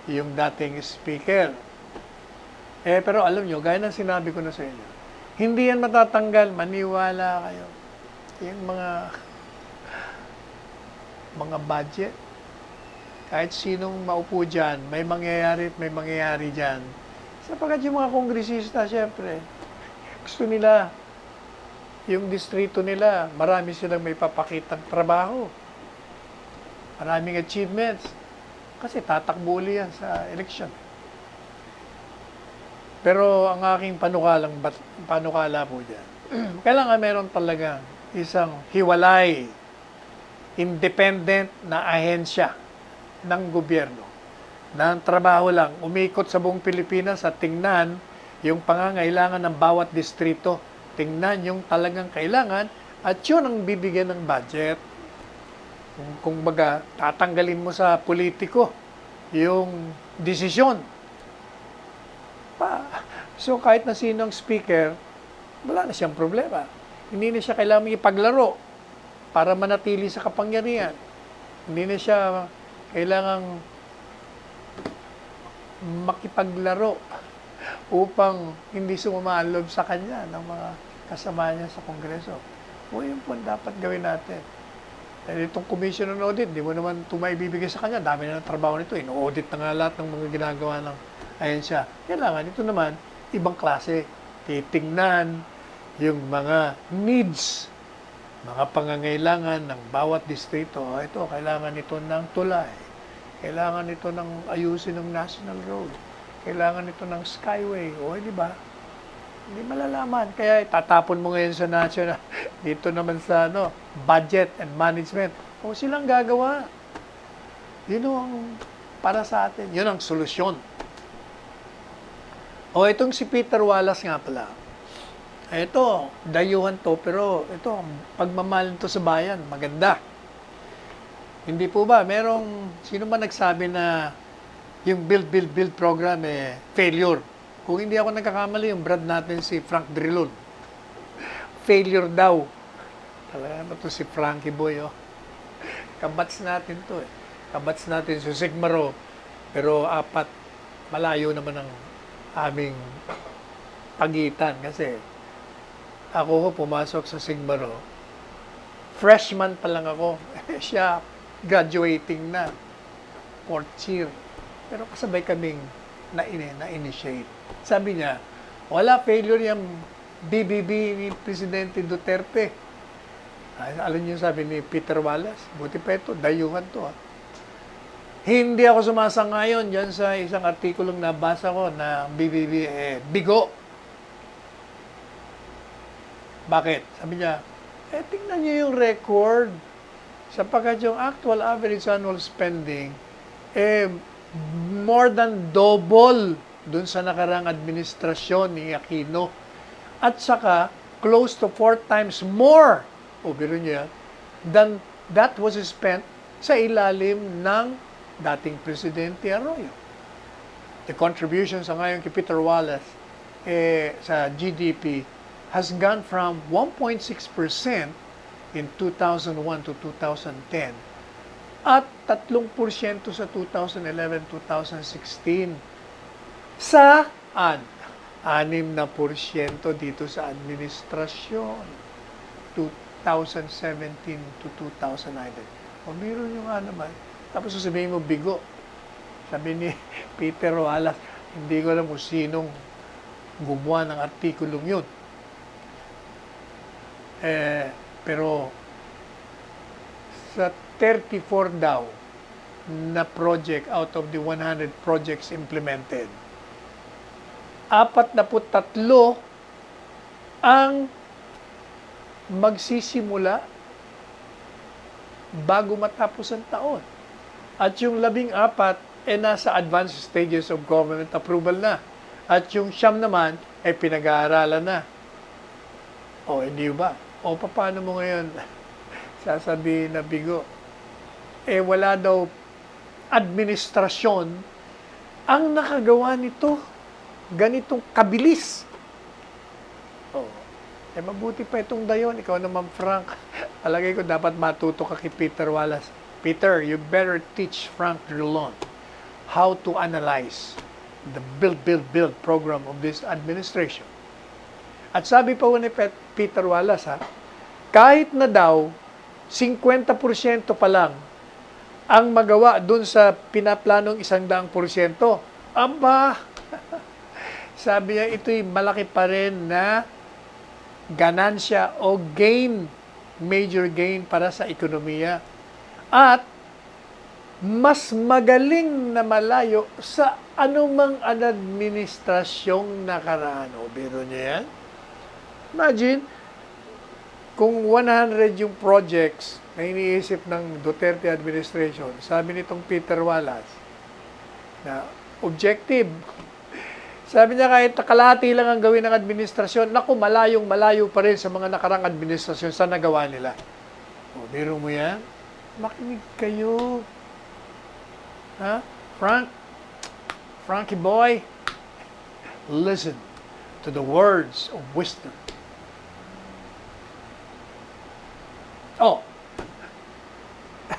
yung dating speaker. Pero alam nyo, gaya ng sinabi ko na sa inyo, hindi yan matatanggal, maniwala kayo. Yung mga budget, kahit sinong maupo dyan, may mangyayari at may mangyayari dyan. Sapagkat yung mga kongresista, syempre, gusto nila, yung distrito nila, marami silang may papakitang trabaho. Maraming achievements. Kasi tatakbo uli yan sa election. Pero ang aking panukala po dyan, kailangan meron talaga isang hiwalay, independent na ahensya ng gobyerno. Na ang trabaho lang, umikot sa buong Pilipinas at tingnan yung pangangailangan ng bawat distrito. Tingnan yung talagang kailangan at yun ang bibigyan ng budget. Kung baga, tatanggalin mo sa politiko yung desisyon. So kahit na sinong speaker, wala na siyang problema. Hindi na siya kailangan ipaglaro para manatili sa kapangyarihan. Hindi na siya kailangang makipaglaro upang hindi sumama ang loob sa kanya ng mga kasama niya sa Kongreso. O yun po dapat gawin natin. Dahil itong Commission on Audit, di mo naman ito maibibigay sa kanya. Dami na ng trabaho nito. Ino-audit na nga lahat ng mga ginagawa ng ahensya. Kailangan ito naman, ibang klase. Titingnan yung mga needs, mga pangangailangan ng bawat distrito. Ito, kailangan ito ng tulay. Kailangan ito ng ayusin ng National Road. Kailangan ito ng Skyway. O, di ba? Hindi malalaman. Kaya tatapon mo ngayon sa national, dito naman sa budget and management. O silang gagawa. Yun ang para sa atin. Yun ang solusyon. O itong si Peter Wallace nga pala. Ito, dayuhan to, pero ito, pagmamahal to sa bayan, maganda. Hindi po ba, sino ba nagsabi na yung build program failure? Kung hindi ako nagkakamali, yung brad natin si Frank Drilon. Failure daw. Talaga na to si Frankie Boy, oh. Kabats natin to, eh. Kabats natin si Sigmaro. Pero malayo naman ang aming pagitan. Kasi ako pumasok sa Sigmaro. Freshman pa lang ako. Siya, graduating na. Fourth year. Pero kasabay kaming na-initiate. Sabi niya, wala failure yung BBB ni Presidente Duterte. Alam niyo sabi ni Peter Wallace, buti pa ito, dayuhan to. Hindi ako sumasang-ayon dyan sa isang artikulong nabasa ko na BBB, bigo. Bakit? Sabi niya, tingnan niyo yung record. Sapagkat yung actual average annual spending, more than double dun sa nakarang administrasyon ni Aquino. At saka, close to 4 times more, biro niya, than that was spent sa ilalim ng dating Presidente Arroyo. The contribution sa ngayon kay Peter Wallace sa GDP has gone from 1.6% in 2001 to 2010 at 3% sa 2011-2016. Saan? 6% dito sa administrasyon. 2017 to 2019. O meron yung naman. Tapos sasabihin mo, bigo. Sabi ni Peter Wallace, hindi ko alam kung sinong gumawa ng artikulong yun. Pero sa 34 daw na project out of the 100 projects implemented, 43 ang magsisimula bago matapos ang taon. At yung 14 nasa advanced stages of government approval na. At yung 9 naman pinag-aaralan na. Hindi ba? Paano mo ngayon sasabihin na bigo? Wala daw administrasyon ang nakagawa nito. Ganitong kabilis. Mabuti pa itong dayon. Ikaw naman, Frank. Palagay ko dapat matuto ka kay Peter Wallace. Peter, you better teach Frank Drilon how to analyze the build program of this administration. At sabi pa ni Peter Wallace, kahit na daw 50% pa lang ang magawa dun sa pinaplanong 100%, aba, sabi niya, ito'y malaki pa rin na ganansya o gain, major gain para sa ekonomiya. At mas magaling na malayo sa anumang administrasyong nakaraan. Biro niya yan? Imagine, kung 100 yung projects na iniisip ng Duterte administration, sabi nitong Peter Wallace, na objective, sabi niya kahit kalahati lang ang gawin ng administrasyon, malayo pa rin sa mga nakarang administrasyon sa nagawa nila. Biro mo yan? Makinig kayo. Frankie boy, listen to the words of wisdom.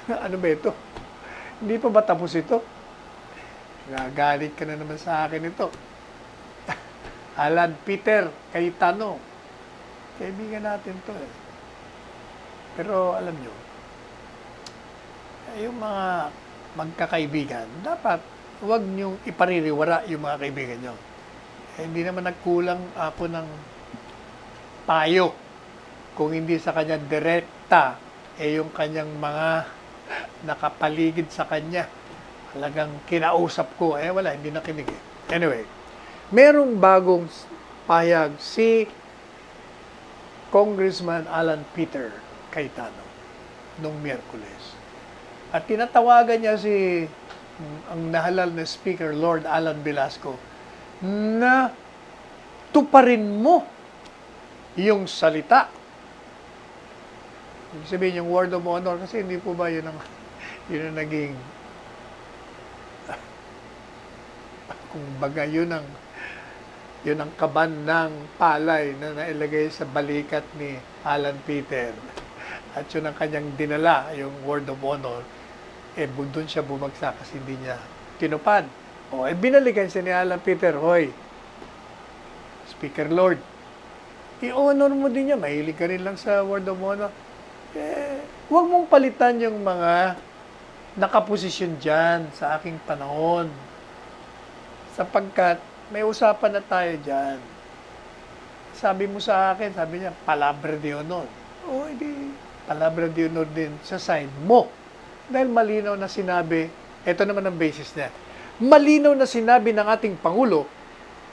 Ano ba ito? Hindi pa ba tapos ito? Gagalit ka na naman sa akin ito. Alan Peter Cayetano. Kaibigan natin to eh. Pero alam nyo, yung mga magkakaibigan, dapat huwag niyong ipaririwara yung mga kaibigan nyo. Hindi naman nagkulang ako ng payo kung hindi sa kanya direkta, yung kanyang mga nakapaligid sa kanya. Talagang kinausap ko, wala, hindi nakinig eh. Anyway, merong bagong pahayag si Congressman Alan Peter Cayetano nung Miyerkules. At tinatawagan niya ang nahalal na Speaker Lord Alan Velasco na tuparin mo yung salita. Ibig sabihin yung word of honor kasi hindi po ba yun ang naging kung baga yun ang kaban ng palay na nailagay sa balikat ni Alan Peter. At yun ang kanyang dinala, yung word of honor. Doon siya bumagsak kasi hindi niya tinupad. Binalikan siya ni Alan Peter, hoy, Speaker Lord, i-honor mo din niya. Mahilig ka rin lang sa word of honor. Huwag mong palitan yung mga nakaposisyon dyan sa aking panahon. Sapagkat may usapan na tayo dyan. Sabi mo sa akin, sabi niya, palabra de honor. Hindi, palabra de honor din sa side mo. Dahil malinaw na sinabi, ito naman ang basis niya, malinaw na sinabi ng ating Pangulo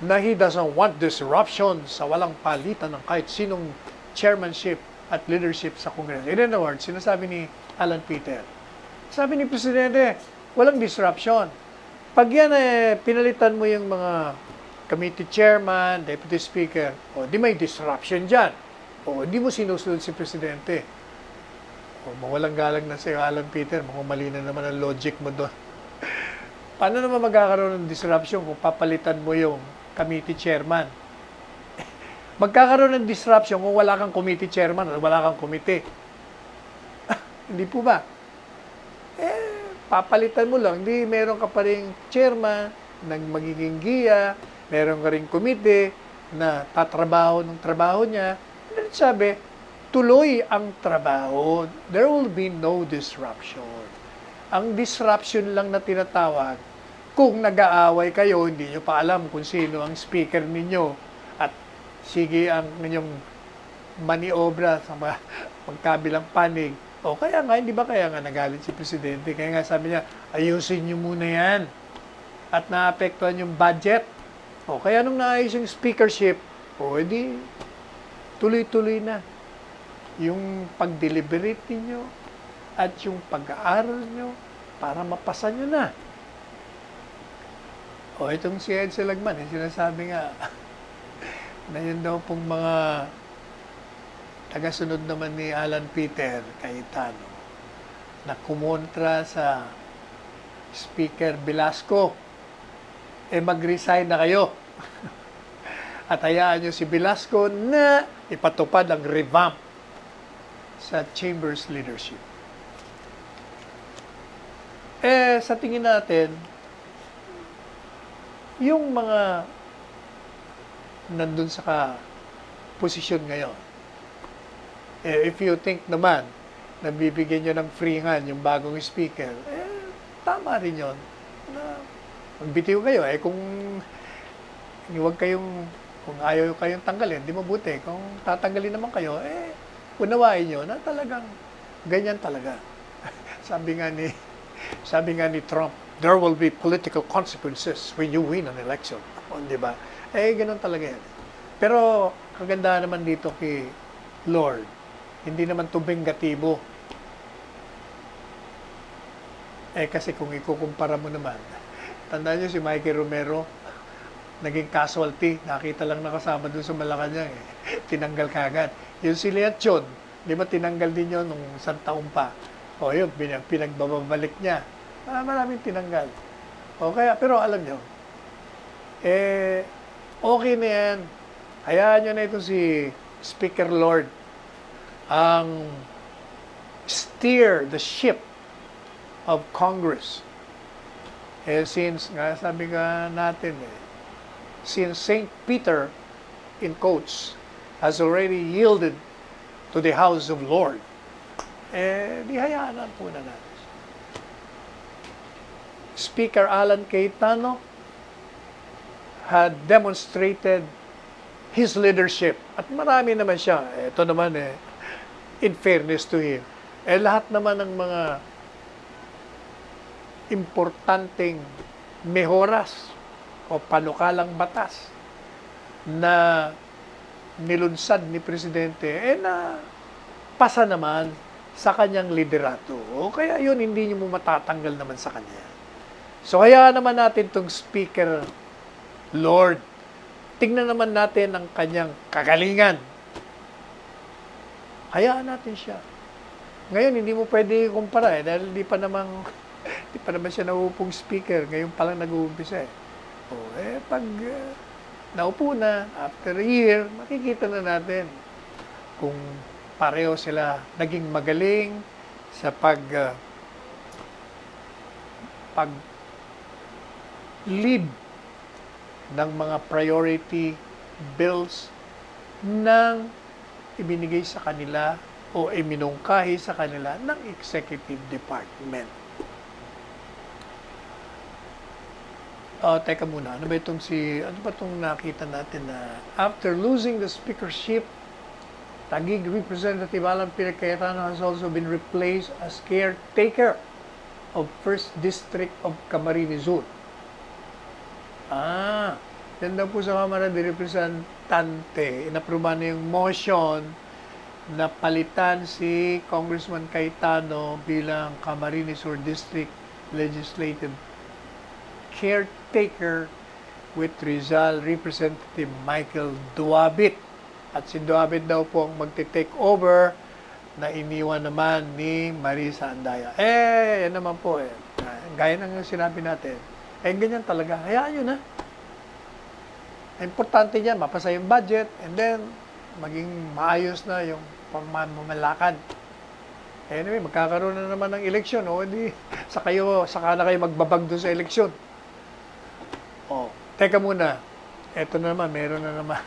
na he doesn't want disruption sa walang palitan ng kahit sinong chairmanship at leadership sa Congress. In other words, sinasabi ni Alan Peter, sabi ni Presidente, walang disruption. Pag yan pinalitan mo yung mga committee chairman, deputy speaker, di may disruption dyan. Di mo sinusunod si Presidente. Mawalang galang na sa'yo, Alan Peter, mali na naman ang logic mo doon. Paano naman magkakaroon ng disruption kung papalitan mo yung committee chairman? Magkakaroon ng disruption kung wala kang committee chairman at wala kang committee. Hindi po ba? Papalitan mo lang. Hindi, meron ka pa rin chairman ng magiging giya, meron ka rin committee na tatrabaho ng trabaho niya. Sabi, tuloy ang trabaho. There will be no disruption. Ang disruption lang na tinatawag, kung nag-aaway kayo, hindi nyo pa alam kung sino ang speaker ninyo at sige ang inyong maniobra sa magkabilang panig. Kaya nga, hindi ba kaya nga nagalit si Presidente? Kaya nga sabi niya, ayusin nyo muna yan at naapektuhan yung budget. Kaya nung naayos yung speakership, edi tuloy-tuloy na yung pag-deliberate ninyo at yung pag-aaral nyo para mapasa nyo na. Itong si Ed Silagman, sinasabi nga na yun daw pong mga tagasunod naman ni Alan Peter Cayetano na kumontra sa Speaker Velasco, mag-resign na kayo. At hayaan nyo si Velasco na ipatupad ang revamp sa Chamber's leadership. Sa tingin natin, yung mga nandun sa posisyon ngayon, if you think naman na bibigyan nyo ng free hand yung bagong speaker, tama rin yun. Na magbitiw kayo. Kung kung ayaw kayong tanggalin, di mabuti. Kung tatanggalin naman kayo, unawain nyo na talagang ganyan talaga. Sabi nga ni Trump, there will be political consequences when you win an election. Di ba? Ganun talaga yan. Pero kaganda naman dito kay Lord, hindi naman to bengatibo. Kasi kung ikukumpara mo naman, tandaan nyo si Mikey Romero, naging casualty, nakita lang nakasama dun sa Malacanang, tinanggal kagad. Yung si Leachon, di ba tinanggal din yun nung isang taon pa. Yun, pinagbabalik niya. Maraming tinanggal. Pero alam nyo, okay na yan. Hayaan nyo na ito si Speaker Lord ang steer the ship of Congress. Since, nga sabi ka natin, since St. Peter, in quotes, has already yielded to the house of Lord, di hayaan po na natin. Speaker Alan Cayetano had demonstrated his leadership. At marami naman siya. Ito naman in fairness to him. Lahat naman ng mga importanteng mehoras o panukalang batas na nilunsad ni Presidente, na pasa naman sa kanyang liderato. O kaya yun, hindi niyo mo matatanggal naman sa kanya. So, kaya naman natin itong Speaker Lord. Tingnan naman natin ang kanyang kagalingan. Hayaan natin siya. Ngayon, hindi mo pwede kumpara dahil di pa naman siya naupong speaker. Ngayon pa lang nag-uumpisa pag naupo na, after a year, makikita na natin kung pareho sila naging magaling sa pag-lead ng mga priority bills ng ibinigay sa kanila o iminungkahi sa kanila ng Executive Department. Teka muna, ano ba itong nakita natin na after losing the speakership, Taguig Representative Alan Peter Cayetano has also been replaced as caretaker of 1st District of Camarines Sur. Yan daw po sa Kamara de Representante, inaprubahan na yung motion na palitan si Congressman Cayetano bilang Camarines Sur District Legislative Caretaker with Rizal Representative Michael Duabit. At si Duabit daw po ang magte-take over na iniwan naman ni Marisa Andaya. Yan naman po gaya ng sinabi natin. Ganyan talaga. Hayaan yun Importante niyan, mapasa yung budget, and then, maging maayos na yung pamamalakad. Anyway, magkakaroon na naman ng eleksyon, di, saka na kayo magbabag doon sa eleksyon. Teka muna, eto na naman, meron na naman.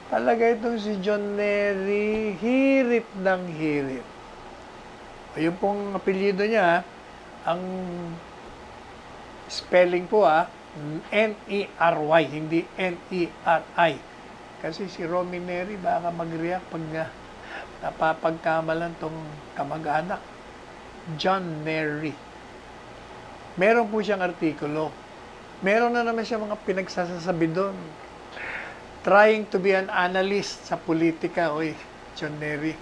Talaga itong si John Nery, hirit ng hirit. Yung pong apelyido niya, ang spelling po N-E-R-Y, hindi N-E-R-I. Kasi si Romy Nery baka mag-react pag napapagkamalan tong kamag-anak. John Nery. Meron po siyang artikulo. Meron na naman siya mga pinagsasabi doon. Trying to be an analyst sa politika. Oy, John Nery,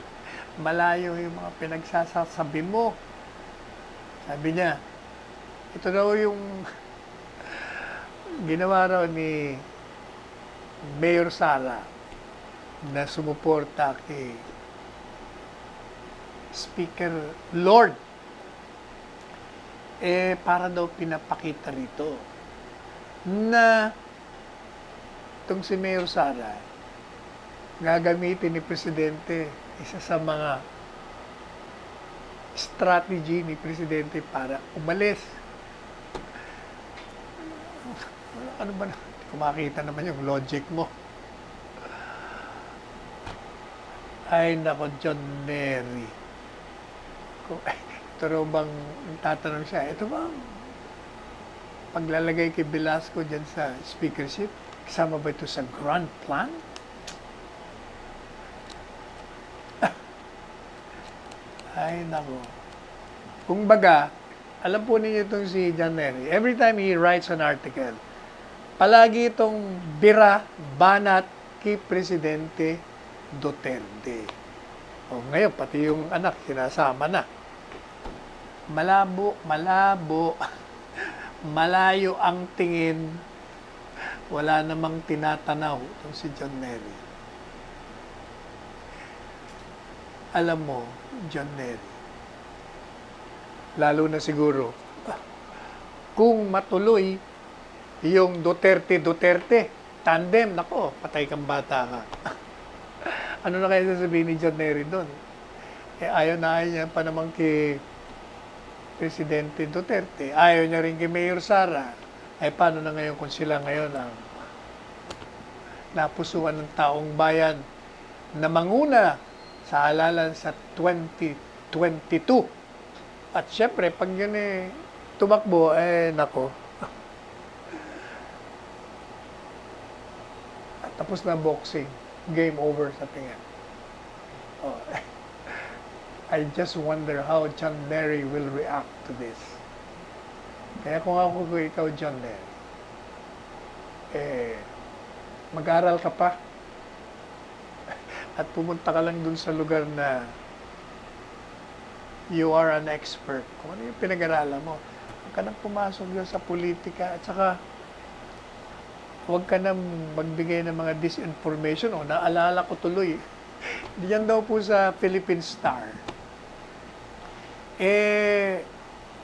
malayo yung mga pinagsasabi mo. Sabi niya, ito daw yung ginawa raw ni Mayor Sara na sumuporta kay Speaker Lord. Para daw pinapakita rito na itong si Mayor Sara gagamitin ni Presidente, isa sa mga strategy ni Presidente para umalis. Ano ba na? Kumakita naman yung logic mo. Ay, nako, John Nery. Ito raw bang tatanong siya, ito bang paglalagay kay Velasco dyan sa speakership, kasama ba ito sa grand plan? Ay, nako. Kung baga, alam po ninyo itong si John Nery, every time he writes an article, palagi itong bira, banat kay Presidente Duterte. Ngayon, pati yung anak, sinasama na. Malabo, malayo ang tingin, wala namang tinatanaw itong si John Nery. Alam mo, John Nery, lalo na siguro, kung matuloy yung Duterte tandem, nako, patay kang bata ka. Ano na kaya sasabihin ni John Nery doon? Ayaw na ayaw niya pa naman kay Presidente Duterte, ayaw niya rin kay Mayor Sara, ay paano na ngayon kung sila ngayon ang napusuan ng taong bayan na manguna sa halalan sa 2022. At syempre, pag yun tumakbo, nako. At tapos na boxing. Game over sa tingin. Oh. I just wonder how John Mary will react to this. Kaya kung ikaw, John Mary, mag-aral ka pa at pumunta ka lang dun sa lugar na you are an expert. Kung ano yung pinag-aralan mo, huwag ka nang pumasok dun sa politika at saka huwag ka nang magbigay ng mga disinformation. O, naalala ko tuloy. Diyan daw po sa Philippine Star.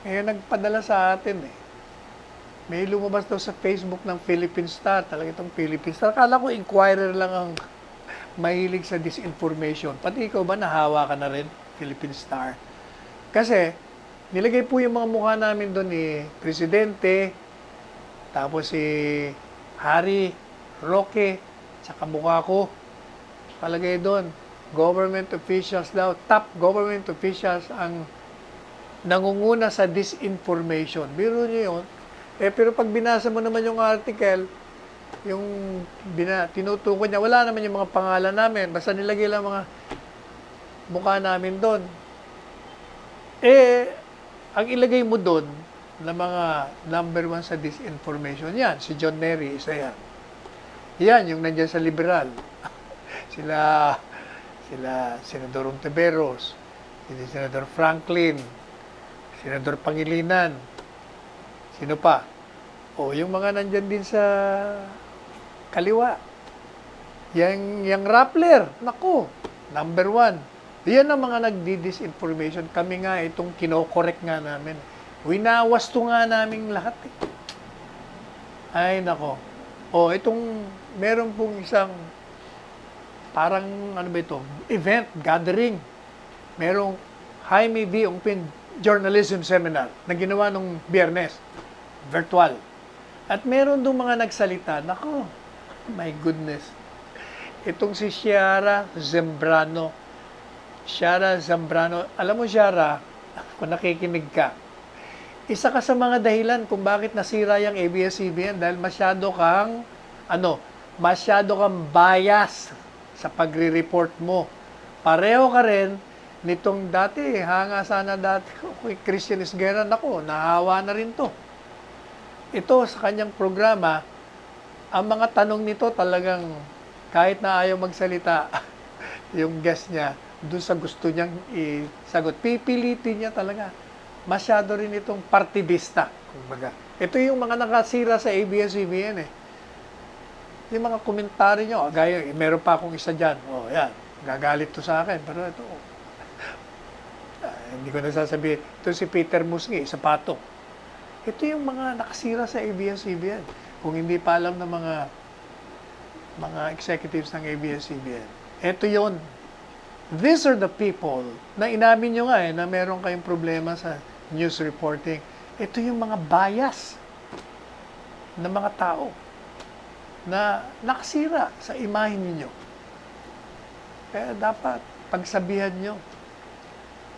Nagpadala sa atin May lumabas daw sa Facebook ng Philippine Star. Talaga itong Philippine Star. Akala ko inquirer lang ang mahilig sa disinformation. Pati ikaw ba nahawa ka na rin, Philippine Star? Kasi, nilagay po yung mga mukha namin doon Presidente, tapos si Harry, Roque, tsaka mukha ko. Palagay doon, government officials daw, top government officials ang nangunguna sa disinformation. Biro nyo yun. Pero pag binasa mo naman yung article, yung tinutukoy niya, wala naman yung mga pangalan namin. Basta nilagay lang mga mukha namin doon. Ang ilagay mo doon na mga number 1 sa disinformation, yan, si John Mary, isa yan. Yan, yung nandiyan sa liberal. sila Senador Ontiveros, si Senador Franklin, Senador Pangilinan, sino pa? Yung mga nandyan din sa kaliwa. Yung Rappler, naku, number 1. Yan ang mga nagdi-disinformation. Kami nga, itong kinokorek nga namin. Winawasto nga namin lahat Ay, nako. Meron pong isang, parang, ano ba ito? Event, gathering. Merong Jaime V. Ongpin Journalism Seminar na ginawa nung Biyernes. Virtual. At meron doon mga nagsalita. Nako, my goodness. Itong si Ciara Zambrano. Alam mo, Ciara, kung nakikinig ka, isa ka sa mga dahilan kung bakit nasira yung ABS-CBN dahil masyado kang bias sa pagre-report mo. Pareho ka rin nitong dati, hanga sana dati kay Christian Esguerra, nako, nahawa na rin to. Ito sa kanyang programa, ang mga tanong nito talagang kahit na ayaw magsalita yung guest niya, doon sa gusto niyang isagot. Pipilitin niya talaga. Masyado rin itong partidista. Kumbaga. Ito yung mga nakasira sa ABS-CBN Yung mga komentary niyo, gaya, meron pa akong isa dyan. Yan, gagalit to sa akin. Pero ito, hindi ko nasasabihin. Ito si Peter Musngi, sa Pato. Ito yung mga nakasira sa ABS-CBN. Kung hindi pa alam ng mga executives ng ABS-CBN. Ito yon. These are the people na inamin nyo nga na meron kayong problema sa news reporting. Ito yung mga bias ng mga tao na nakasira sa imahe ninyo. Kaya dapat pagsabihan nyo.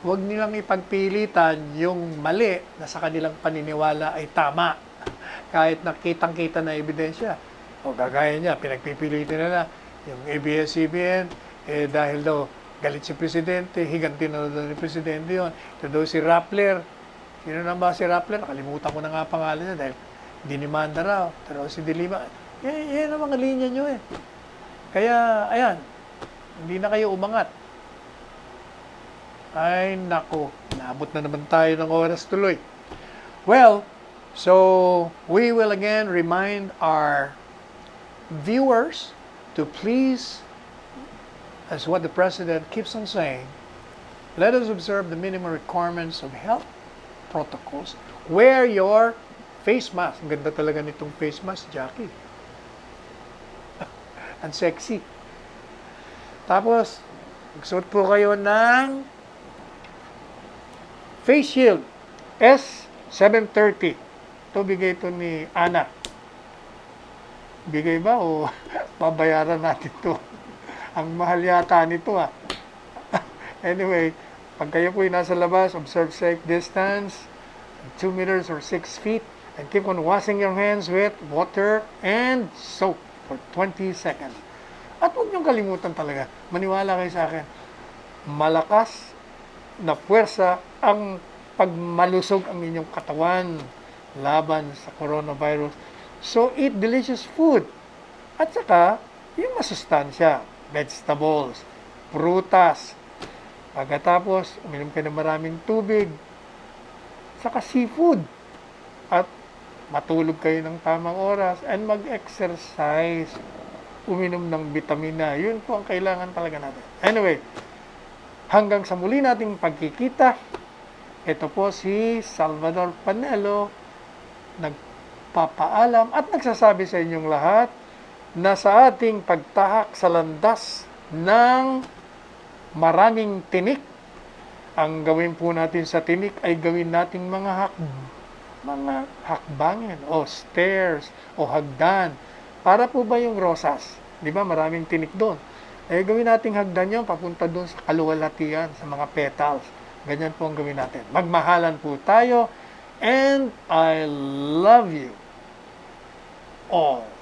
Huwag nilang ipagpilitan yung mali na sa kanilang paniniwala ay tama. Kahit nakitang-kita na ebidensya. Gagaya niya, pinagpipilitan na yung ABS-CBN, dahil daw galit si Presidente, higanti na daw ni Presidente yun. Ito daw si Rappler. Sino na ba si Rappler? Nakalimutan ko na nga pangalan niya dahil dinimanda raw. Pero si Dilima, yan ang mga linya nyo Kaya, ayan, hindi na kayo umangat. Ay, nako, naabot na naman tayo ng oras tuloy. Well, so we will again remind our viewers to please, as what the President keeps on saying, let us observe the minimum requirements of health protocols. Wear your face mask. Ang ganda talaga nitong face mask, Jackie. Ang sexy. Tapos, magsuot po kayo ng face shield. S730. Ito bigay ito ni Ana. Bigay ba o babayaran natin to? Ang mahal yata nito ah. Anyway, pag kayo po'y nasa labas, observe safe distance, 2 meters or 6 feet, and keep on washing your hands with water and soap for 20 seconds. At huwag niyong kalimutan talaga, maniwala kayo sa akin, malakas na puwersa ang pagmalusog ang inyong katawan laban sa coronavirus. So, eat delicious food. At saka, yung masustansya, vegetables, prutas. Pagkatapos, uminom ka ng maraming tubig. Saka seafood. At matulog kayo ng tamang oras and mag-exercise. Uminom ng vitamina. Yun po ang kailangan talaga natin. Anyway, hanggang sa muli nating pagkikita, ito po si Salvador Panelo, nagpapaalam at nagsasabi sa inyong lahat na sa ating pagtahak sa landas ng maraming tinik, ang gawin po natin sa tinik ay gawin nating mga hakbangin o stairs o hagdan. Para po ba yung rosas? Di ba maraming tinik doon? Eh gawin nating hagdan yun papunta doon sa kaluwalhatian, sa mga petals. Ganyan po ang gawin natin. Magmahalan po tayo and I love you all.